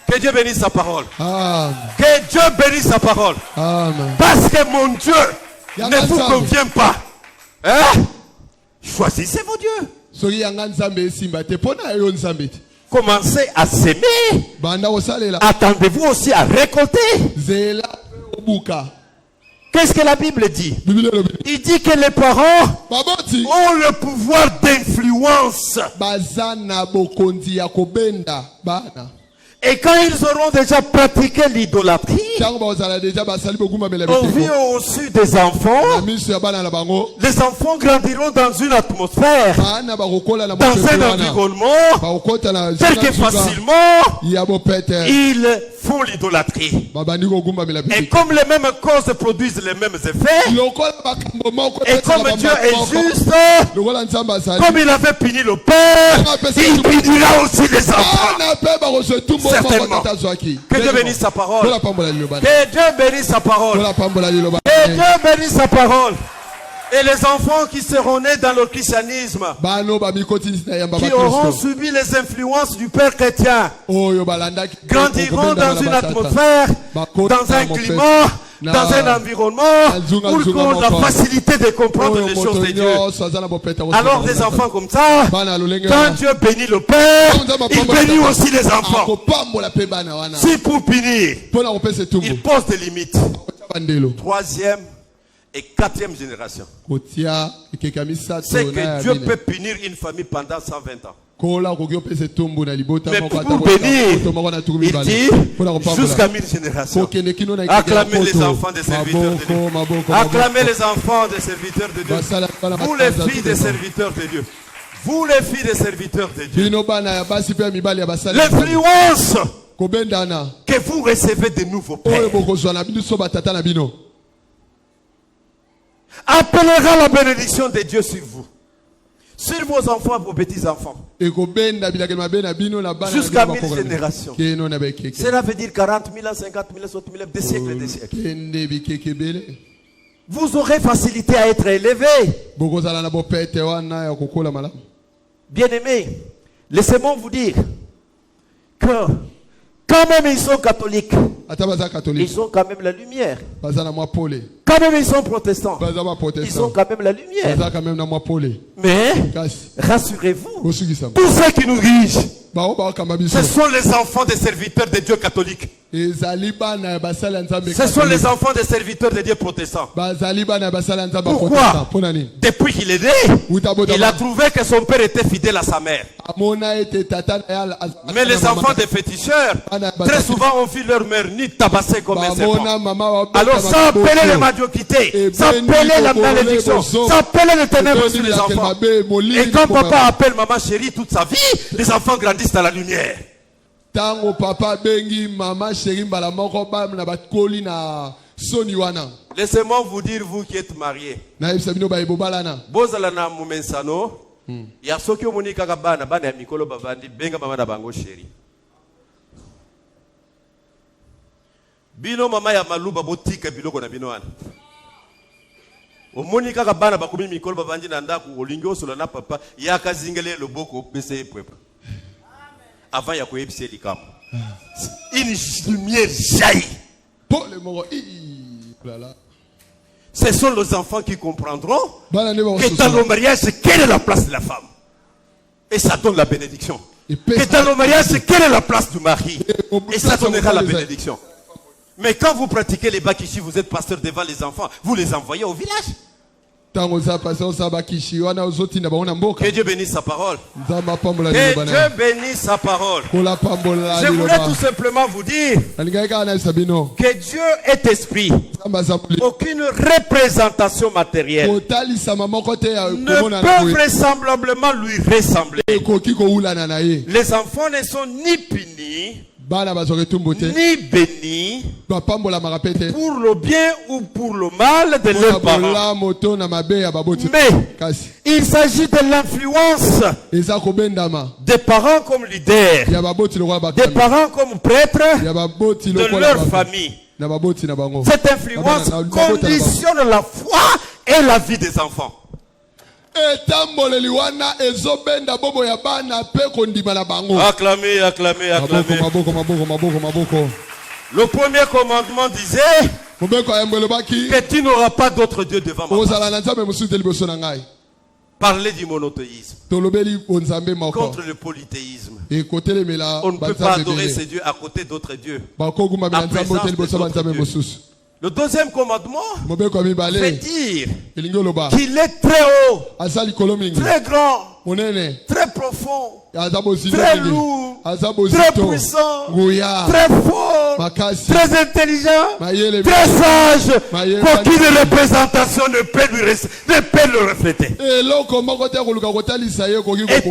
Que Dieu bénisse sa parole. Amen. Que Dieu bénisse sa parole. Amen. Parce que mon Dieu ne vous convient pas. Hein? Choisissez vos dieux. Commencez à s'aimer. Attendez-vous aussi à récolter. Qu'est-ce que la Bible dit? Il dit que les parents ont le pouvoir d'influence. Et quand ils auront déjà pratiqué l'idolâtrie, on vit au-dessus des enfants. Les enfants grandiront dans une atmosphère, dans un environnement, tel que facilement, ils font l'idolâtrie. Et comme les mêmes causes produisent les mêmes effets, et comme Dieu est juste, comme il avait puni le père, il punira aussi les enfants. Certainement. Que Dieu bénisse sa parole. Que Dieu bénisse sa parole. Que Dieu bénisse sa parole. Et les enfants qui seront nés dans le christianisme, qui auront subi les influences du Père chrétien, grandiront dans une atmosphère, dans un climat, dans un environnement où ils ont la facilité de comprendre les choses de Dieu. Alors des enfants comme ça, quand Dieu bénit le Père, il bénit aussi les enfants. Si pour punir, il pose des limites. Troisième et quatrième génération. C'est que Dieu peut punir une famille pendant 120 ans. Mais pour bénir, il dit jusqu'à 1000 générations. Acclamez les enfants des serviteurs de Dieu. Acclamez les enfants des serviteurs de Dieu. Vous les filles des serviteurs de Dieu. Vous les filles des serviteurs de Dieu. L'influence que vous recevez de nouveaux pères appellera la bénédiction de Dieu sur vous, sur vos enfants, vos petits-enfants, jusqu'à 1000 générations. Cela veut dire 40 000, 50 000, 60 000, des siècles et des siècles. Vous aurez facilité à être élevés. Bien-aimés, laissez-moi vous dire que quand même ils sont catholiques, ils ont quand même la lumière. Quand même ils sont protestants, ils ont quand même la lumière. Mais rassurez-vous, tous ceux qui nous dirigent, ce sont les enfants des serviteurs de Dieu catholiques. Ce sont les enfants des serviteurs de Dieu protestants. Pourquoi? Depuis qu'il est né, il a trouvé que son père était fidèle à sa mère. Mais les enfants des féticheurs, très souvent ont vu leur mère ni tabasser comme un serpent. Alors ça appelait la médiocrité, ça appelait la malédiction, ça appelait les ténèbres sur les enfants. Et quand papa appelle maman chérie toute sa vie, les enfants grandissent dans la lumière. Tango papa bengi mama chéri mbala moko ba na batkoli na soni wana. Laissez-moi vous dire, vous qui êtes mariés. Na yebisa bino ba ebobalana. Bozala na mumensano. Ya soki omoni kaka bana ya mikolo bavandi benga mama na bango chéri. Bino mama ya maluba botika biloko na bino wana. Omoni kaka bana bakomi mikolo bavandi na ndaku olingi osola na papa ya kazingele loboko pese peuple. Avant ya koyebise likambo. Une lumière jaillit. Ce sont les enfants qui comprendront que dans le mariage, quelle est la place de la femme. Et ça donne la bénédiction. Que dans le mariage, quelle est la place du mari. Et ça donnera la bénédiction. Mais quand vous pratiquez les bakishi, vous êtes pasteur devant les enfants, vous les envoyez au village. Que Dieu bénisse sa parole. Que Dieu bénisse sa parole. Je voulais tout simplement vous dire que Dieu est esprit. Aucune représentation matérielle ne peut vraisemblablement lui ressembler. Les enfants ne sont ni punis ni bénis pour le bien ou pour le mal de leurs parents. Mais il s'agit de l'influence des parents comme leaders, des parents comme prêtres de leur famille. Cette influence conditionne la foi et la vie des enfants. Acclamez, acclamez, acclamez. Le premier commandement disait que tu n'auras pas d'autre Dieu devant moi. Parler du monothéisme contre le polythéisme. On ne peut pas adorer ces dieux à côté d'autres dieux. En présence d'autres dieux. Le deuxième commandement fait dire qu'il est très haut, très grand, très profond, très lourd, très puissant, très fort, très intelligent, très sage, qu'aucune représentation ne peut le refléter. Et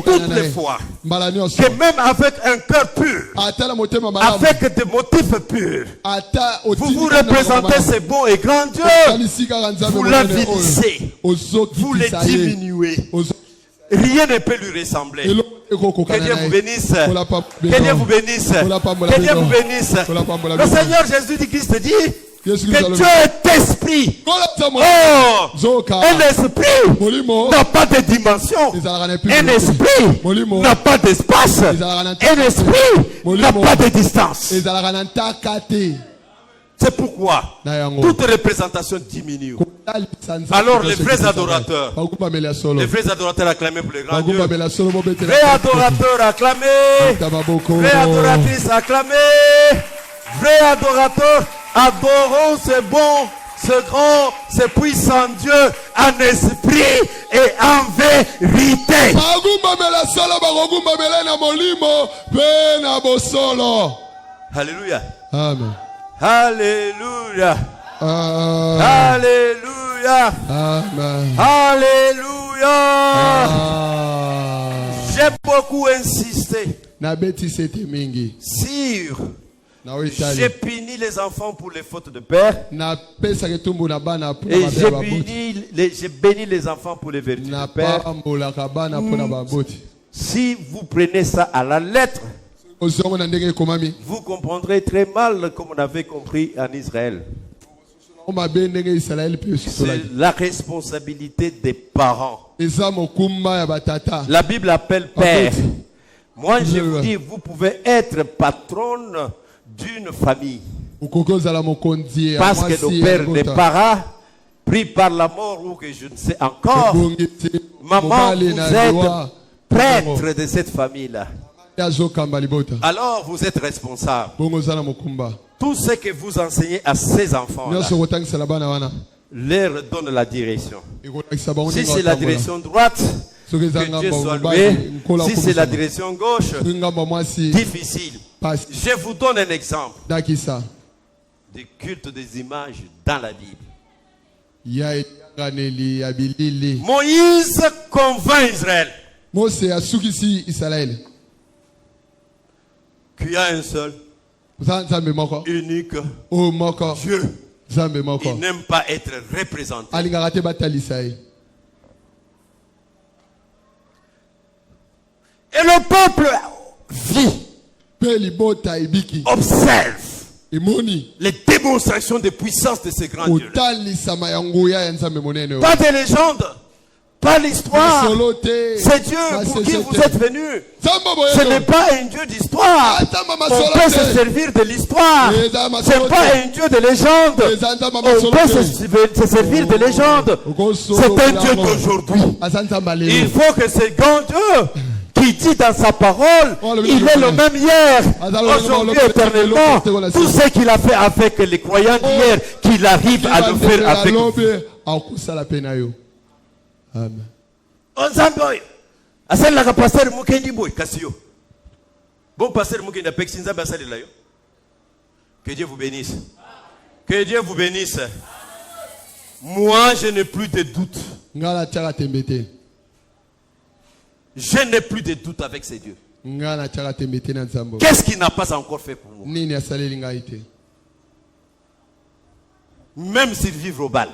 toutes les fois que même avec un cœur pur, avec des motifs purs, vous vous représentez ce bon et grand Dieu, vous l'avilissez, vous le diminuez. Rien ne peut lui ressembler. Que Dieu vous bénisse. Que Dieu vous bénisse. Que Dieu vous bénisse. Le Seigneur Jésus-Christ dit que Dieu est esprit. Oh, un esprit n'a pas de dimension. Un esprit n'a pas d'espace. Un esprit n'a pas de distance. C'est pourquoi toute représentation diminue. Alors les vrais adorateurs acclamez pour les grands dieux. Vrais adorateurs acclamez. Vrais adoratrices acclamez. Vrais adorateurs adorons ce bon, ce grand, ce puissant Dieu en esprit et en vérité. Alléluia. Amen. Alléluia. Alléluia. Amen. Alléluia. J'ai beaucoup insisté sur j'ai puni les enfants pour les fautes de père et j'ai béni les enfants pour les vertus de père. Si vous prenez ça à la lettre, vous comprendrez très mal comme on avait compris en Israël. C'est la responsabilité des parents. La Bible appelle père. Moi je vous dis, vous pouvez être patronne d'une famille. Parce que nos pères n'est pas pris par la mort ou que je ne sais encore. Maman, vous êtes prêtre de cette famille-là. Alors vous êtes responsable. Tout ce que vous enseignez à ces enfants leur donne la direction. Si c'est la direction droite, que Dieu soit loué. Si c'est la direction gauche, difficile. Je vous donne un exemple du culte des images dans la Bible. Moïse convainc Israël. Qu'il y a un seul, unique Dieu. Il n'aime pas être représenté. Et le peuple vit, observe les démonstrations de puissance de ces grands dieux. Pas de légende, pas l'histoire. C'est Dieu pour qui vous êtes venus. Ce n'est pas un Dieu d'histoire. On peut se servir de l'histoire. Ce n'est pas un Dieu de légende. On peut se servir de légende. C'est un Dieu d'aujourd'hui. Il faut que ce grand Dieu qui dit dans sa parole, il est le même hier, aujourd'hui, éternellement. Tout ce qu'il a fait avec les croyants d'hier, qu'il arrive à le faire avec nous. Amen. Bon pasteur Mukendi Peksinza Basali Layo. Que Dieu vous bénisse. Que Dieu vous bénisse. Moi, je n'ai plus de doute. Je n'ai plus de doute avec ces dieux. Qu'est-ce qu'il n'a pas encore fait pour moi? Même s'ils vivent au bal.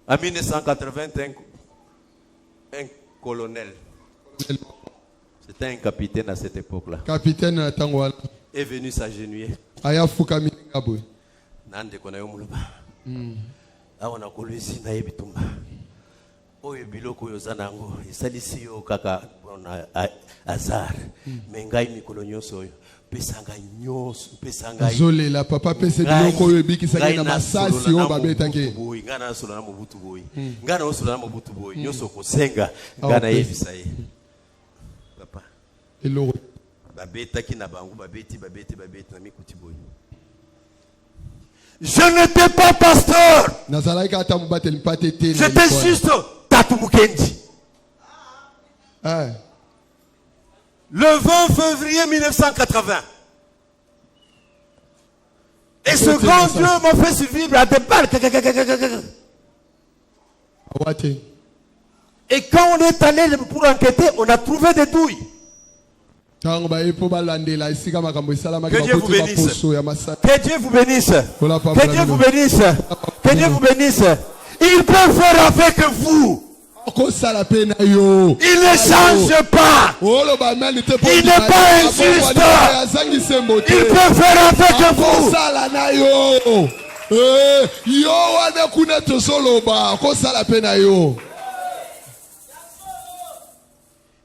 En 1981, un colonel, c'était un capitaine à cette époque-là, est venu s'agenouiller. Oyo biloko yozanango isalisi yo kaka azar mengai mikolo nyonso oyo pesanga nyonso pesanga zolela papa pese biloko oyo bikisaki na masasi o babetake boyi ngana solo na mobutu boyi ngana osolo na mobutu boyi nyonso kosenga ngana yebisa ye papa eloko babetaki na bango babeti na mikuti boyi. Je n'étais pas pasteur. J'étais juste Tatu Mukendi. Le 20 février 1980. Et ce grand Dieu m'a fait survivre à des balles. Et quand on est allé pour enquêter, on a trouvé des douilles. Que Dieu vous bénisse. Que Dieu vous bénisse. Que Dieu vous bénisse. Que Dieu vous bénisse. Il peut faire avec vous. Il ne change pas. Il n'est pas injuste. Il peut faire avec vous.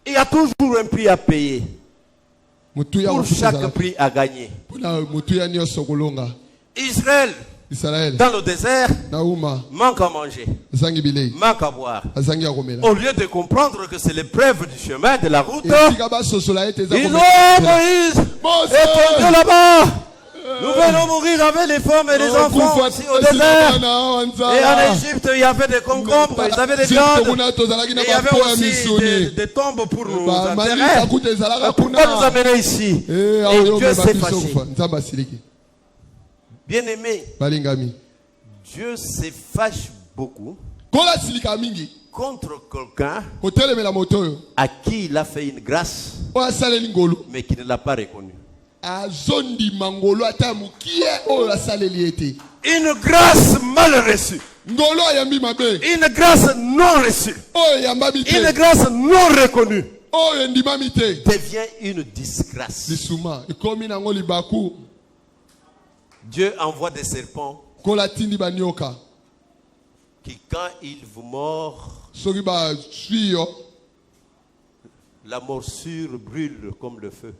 Il y a toujours un prix à payer. Pour chaque prix à gagner. Israël, dans le désert, manque à manger, manque à boire. Au lieu de comprendre que c'est l'épreuve du chemin, de la route, ils ont Moïse, étendu là-bas. Nous venons mourir avec les femmes et les enfants aussi au désert. Et en Égypte, il y avait des concombres, il y avait des gardes. Et il y avait aussi des tombes pour nous enterrer. Pourquoi nous amener ici? Et Dieu s'est fâché. Bien aimé, Dieu se fâche beaucoup contre quelqu'un à qui il a fait une grâce, mais qui ne l'a pas reconnu. Une grâce mal reçue. Une grâce non reçue. Une grâce non reconnue devient une disgrâce. Dieu envoie des serpents qui, quand ils vous mordent, la morsure brûle comme le feu.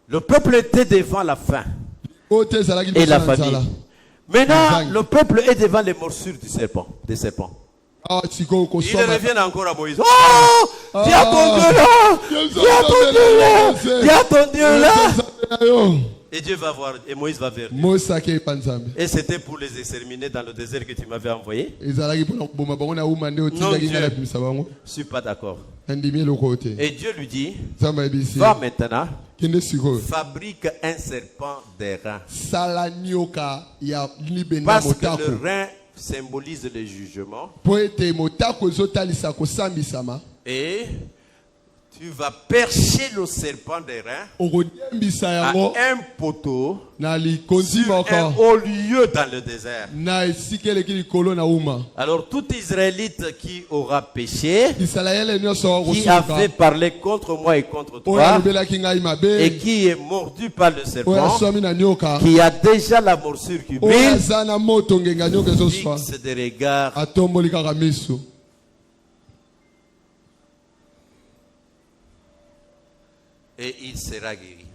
Le peuple était devant la faim et la famine. Maintenant, le peuple est devant les morsures des serpents. Ils reviennent encore à Moïse. Oh, viens ton Dieu là, viens ton Dieu là, viens ton Dieu là. Et Dieu va voir, et Moïse va vers lui. Et c'était pour les exterminer dans le désert que tu m'avais envoyé. Non, Dieu, je ne suis pas d'accord. Et Dieu lui dit, va maintenant, fabrique un serpent d'airain. Parce que le rein symbolise le jugement. Et tu vas percher le serpent des reins à un poteau sur un haut lieu dans le désert. Alors tout Israélite qui aura péché, qui avait parlé contre moi et contre toi, et qui est mordu par le serpent, qui a déjà la morsure qui brille, fixe des regards. Et il sera guéri.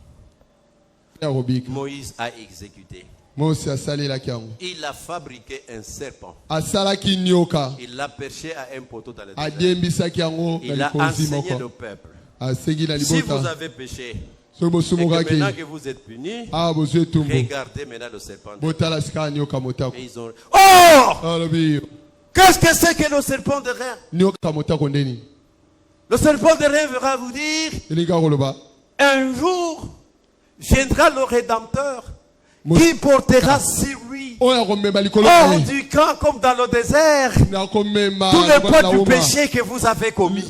Moïse a exécuté. Il a fabriqué un serpent. Il l'a perché à un poteau dans le désert. Il a enseigné le peuple. Si vous avez péché, et que maintenant que vous êtes punis, regardez maintenant le serpent. Et ils ont... Oh! Qu'est-ce que c'est que le serpent de rein? Le serpent de rein va vous dire: un jour viendra le Rédempteur qui portera sur lui hors du camp comme dans le désert tout le poids du péché que vous avez commis.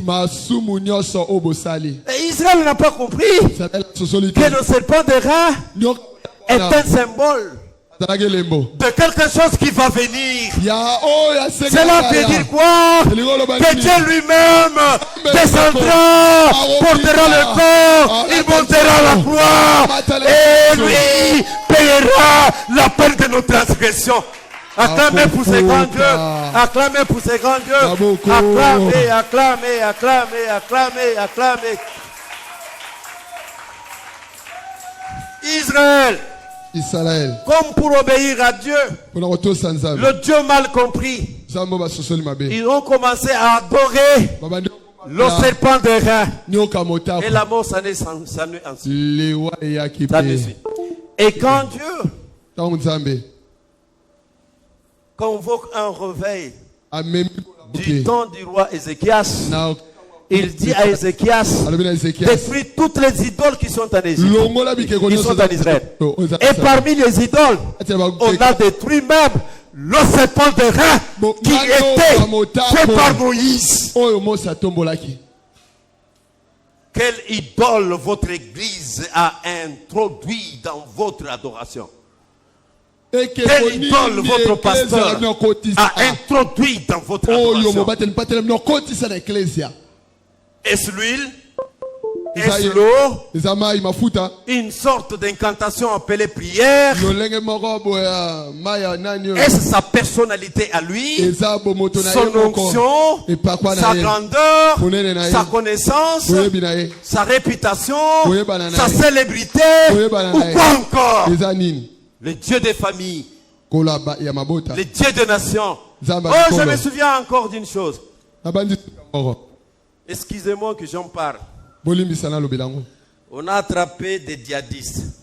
Et Israël n'a pas compris que le serpent de rein est un symbole de quelque chose qui va venir. Cela veut dire quoi? Que Dieu lui-même descendra, portera le corps, il montera la croix et lui payera la peine de nos transgressions. Acclamez pour ces grands dieux. Acclamez pour ces grands dieux. Acclamez, acclamez, acclamez, acclamez, acclamez. Israël, comme pour obéir à Dieu, le Dieu mal compris, ils ont commencé à adorer le serpent de rein. Et la mort s'en est ensuite. Et quand Dieu convoque un réveil du temps du roi Ézéchias, il dit à Ézéchias: détruis toutes les idoles qui sont en Égypte, qui sont en Israël. Et parmi les idoles, on a détruit même le serpent de rein qui était fait par Moïse. Quelle idole votre église a introduit dans votre adoration? Quelle idole votre pasteur a introduit dans votre adoration? Est-ce l'huile? Est-ce l'eau? Une sorte d'incantation appelée prière? Est-ce sa personnalité à lui? Son onction? Sa grandeur? Sa connaissance? Sa réputation? Sa célébrité? Ou quoi encore? Le Dieu des familles, le Dieu des nations. Oh, je me souviens encore d'une chose. Excusez-moi que j'en parle. On a attrapé des djihadistes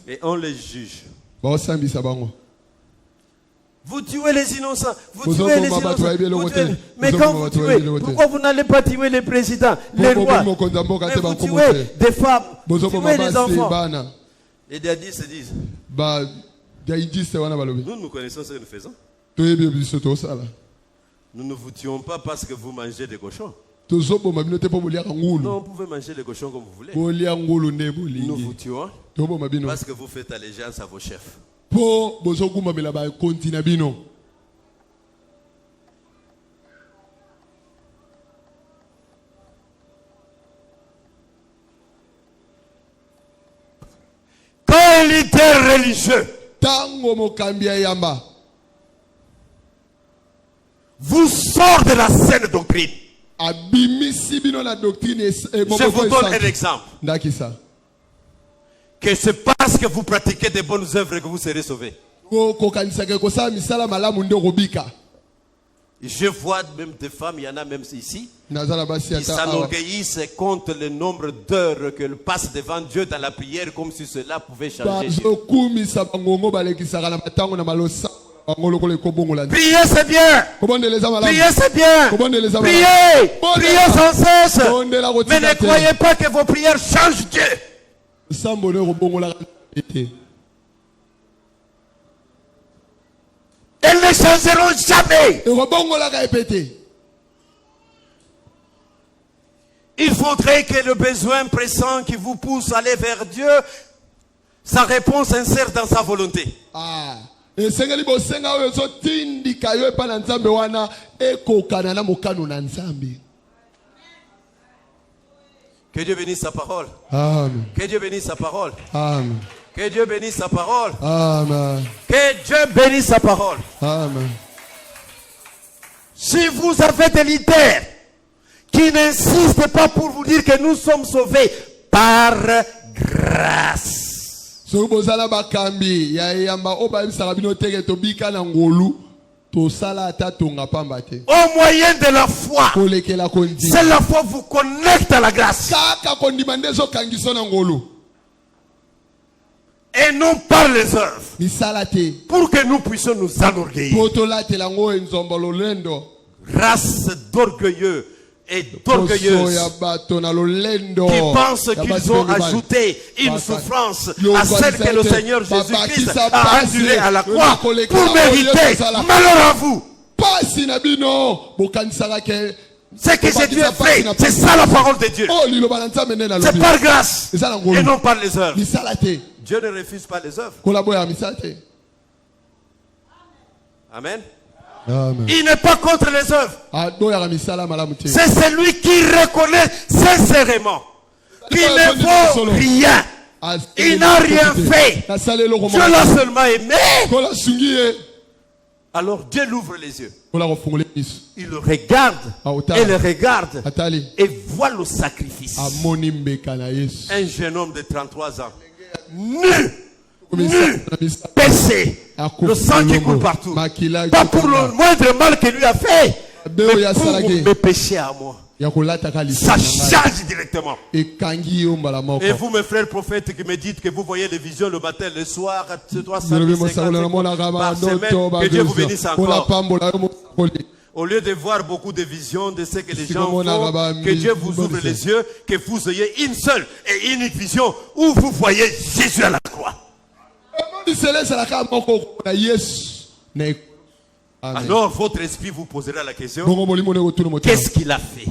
et on les juge. Vous tuez les innocents. Vous tuez les innocents. Mais quand vous tuez, pourquoi vous n'allez pas tuer les présidents, les rois? Mais vous tuez des femmes, vous tuez les enfants. Les djihadistes se disent: nous, nous connaissons ce que nous faisons. Nous ne vous tuons pas parce que vous mangez des cochons. Non, vous pouvez manger les cochons comme vous voulez. Nous vous tuons parce que vous faites allégeance à vos chefs. Quand un leader religieux vous sort de la saine doctrine, je vous donne un exemple. Que c'est parce que vous pratiquez des bonnes œuvres que vous serez sauvés. Je vois même des femmes, il y en a même ici, qui s'enorgueillissent contre le nombre d'heures qu'elles passent devant Dieu dans la prière, comme si cela pouvait changer. Priez, c'est bien. Priez, c'est bien. Priez. Priez sans cesse. Mais ne croyez pas que vos prières changent Dieu. elles ne changeront jamais. Il faudrait que le besoin pressant qui vous pousse à aller vers Dieu, sa réponse insère dans sa volonté. Que Dieu bénisse sa parole. Amen. Que Dieu bénisse sa parole. Amen. Que Dieu bénisse sa parole. Amen. Que Dieu bénisse sa parole. Amen. Si vous avez des leaders qui n'insistent pas pour vous dire que nous sommes sauvés par grâce. Au moyen de la foi. C'est la foi vous connecte à la grâce. Et non par les œuvres. Pour que nous puissions nous enorgueillir. Race d'orgueilleux et d'orgueilleuses qui pensent qu'ils ont ajouté une souffrance à celle que le Seigneur Jésus-Christ a endurée à la croix pour mériter. Malheur à vous. Ce que j'ai dû faire, c'est ça la parole de Dieu. C'est par grâce et non par les œuvres. Dieu ne refuse pas les œuvres. Amen. Amen. Il n'est pas contre les œuvres. C'est celui qui reconnaît sincèrement qu'il ne vaut rien. Il n'a rien fait. Dieu l'a seulement aimé. Alors Dieu l'ouvre les yeux. Il le regarde et le regarde et voit le sacrifice. Un jeune homme de 33 ans, nu, péché, le sang qui coule partout. Pas pour le moindre mal que lui a fait, mais pour mes péchés à moi. Ça change directement. Et vous, mes frères prophètes, qui me dites que vous voyez les visions le matin, le soir, 350 par semaine, que Dieu vous bénisse encore. Au lieu de voir beaucoup de visions de ce que les gens font, que Dieu vous ouvre les yeux, que vous ayez une seule et unique vision où vous voyez Jésus à la croix. Alors votre esprit vous posera la question, qu'est-ce qu'il a fait?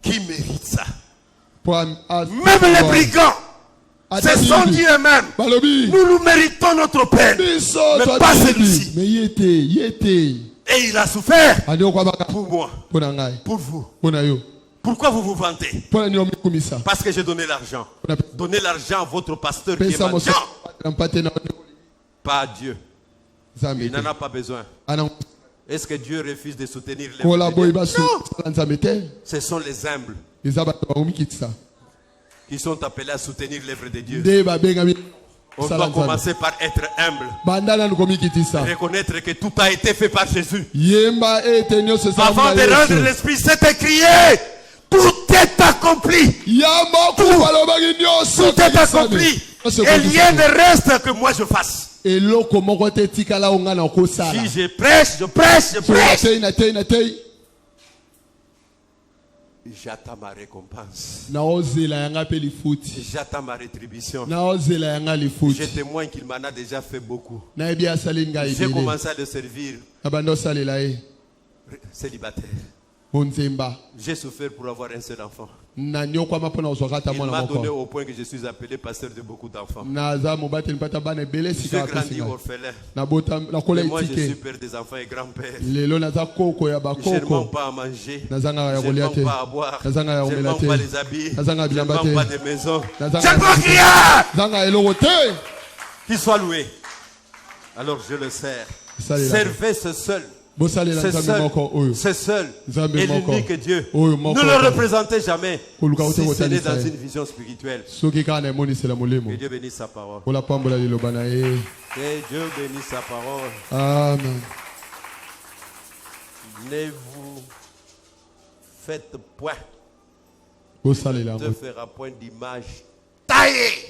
Qui mérite ça? Même les brigands se sont dit eux-mêmes, nous méritons notre peine, mais pas celui-ci. Et il a souffert pour moi, pour vous. Pourquoi vous vous vantez? Parce que j'ai donné l'argent. Donnez l'argent à votre pasteur qui est mendiant. Pas à Dieu. Il n'en a pas besoin. Est-ce que Dieu refuse de soutenir les humbles? Non. Ce sont les humbles qui sont appelés à soutenir l'œuvre de Dieu. On doit commencer par être humble. Reconnaître que tout a été fait par Jésus. Avant de rendre l'Esprit, c'est écrié. Tout est accompli. Tout est accompli. Et rien ne reste que moi je fasse. Si je prêche, je prêche. J'attends ma récompense. J'attends ma rétribution. Je témoigne qu'il m'en a déjà fait beaucoup. J'ai commencé à le servir célibataire. J'ai souffert pour avoir un seul enfant. Il m'a donné au point que je suis appelé pasteur de beaucoup d'enfants. J'ai grandi orphelin. Mais moi je suis père des enfants et grand-père. Je ne manque pas à manger. Je ne manque pas à boire. Je ne manque pas les habits. Je ne manque pas de maison. Je ne manque rien. Qu'il soit loué. Alors je le sers. Servez ce seul. C'est seul et l'unique Dieu. Ne le représentez jamais si ce n'est dans une vision spirituelle. Que Dieu bénisse sa parole. Que Dieu bénisse sa parole. Amen. Ne vous faites point de faire un point d'image taillée.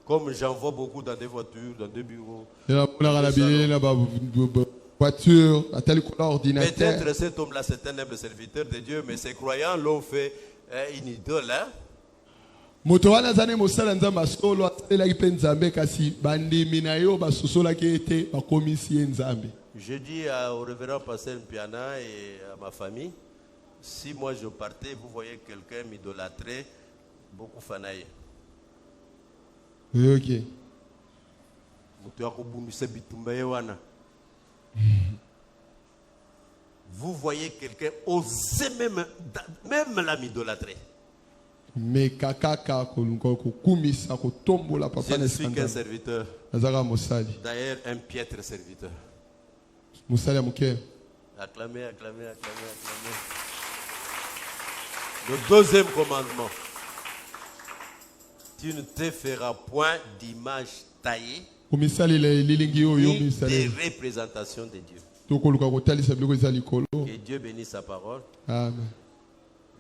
Comme j'en vois beaucoup dans des voitures, dans des bureaux. Peut-être cet homme-là, c'est un humble serviteur de Dieu, mais ces croyants l'ont fait une idole. Hein? moto wana zane mosala nzambe solo asalelaki mpe nzambe kasi bandimi na yo basosolaki ete bakomisi ye nzambe. Je dis au révérend pasteur Mpiana et à ma famille, si moi je partais, vous voyez quelqu'un m'idolâtrer, beaucoup fanaï. Ok. Vous voyez quelqu'un oser même la m'idolâtrer. Mais kakaka kolunko kumisa ko tombola papa ne suis qu'un serviteur. D'ailleurs un piètre serviteur. Musali amuke. Acclamez. Le deuxième commandement. Tu ne te feras point d'image taillée ni des représentations de Dieu. Que Dieu bénisse sa parole. Amen.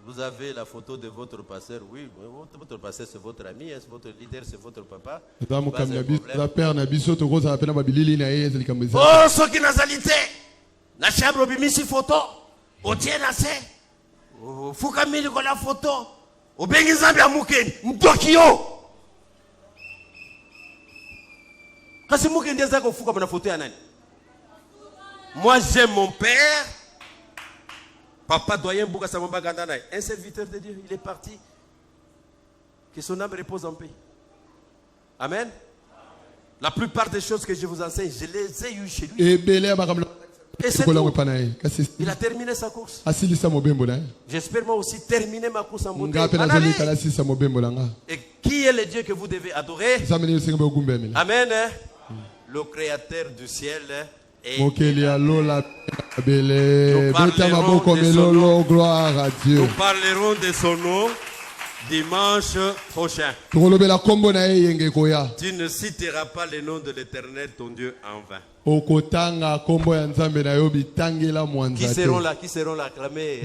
Vous avez la photo de votre pasteur, oui, votre pasteur c'est votre ami, votre leader c'est votre papa. Oh, ce qui n'a salité, la chambre bimisi photo, au tien assez, Foukamili la photo, au Bengizambi à Mouken, Mtokyo. Quand c'est Mouken déjà qu'on fout comme la photo à Nani. Moi j'aime mon père. Papa doyen Bouka Samamba Gandanaï, un serviteur de Dieu, il est parti. Que son âme repose en paix. Amen. La plupart des choses que je vous enseigne, je les ai eues chez lui. Et c'est tout. Il a terminé sa course. J'espère moi aussi terminer ma course en beauté. Et qui est le Dieu que vous devez adorer? Amen. Le créateur du ciel. Nous parlerons de son nom dimanche prochain. Tu ne citeras pas le nom de l'Éternel ton Dieu en vain. Qui seront là? Acclamez.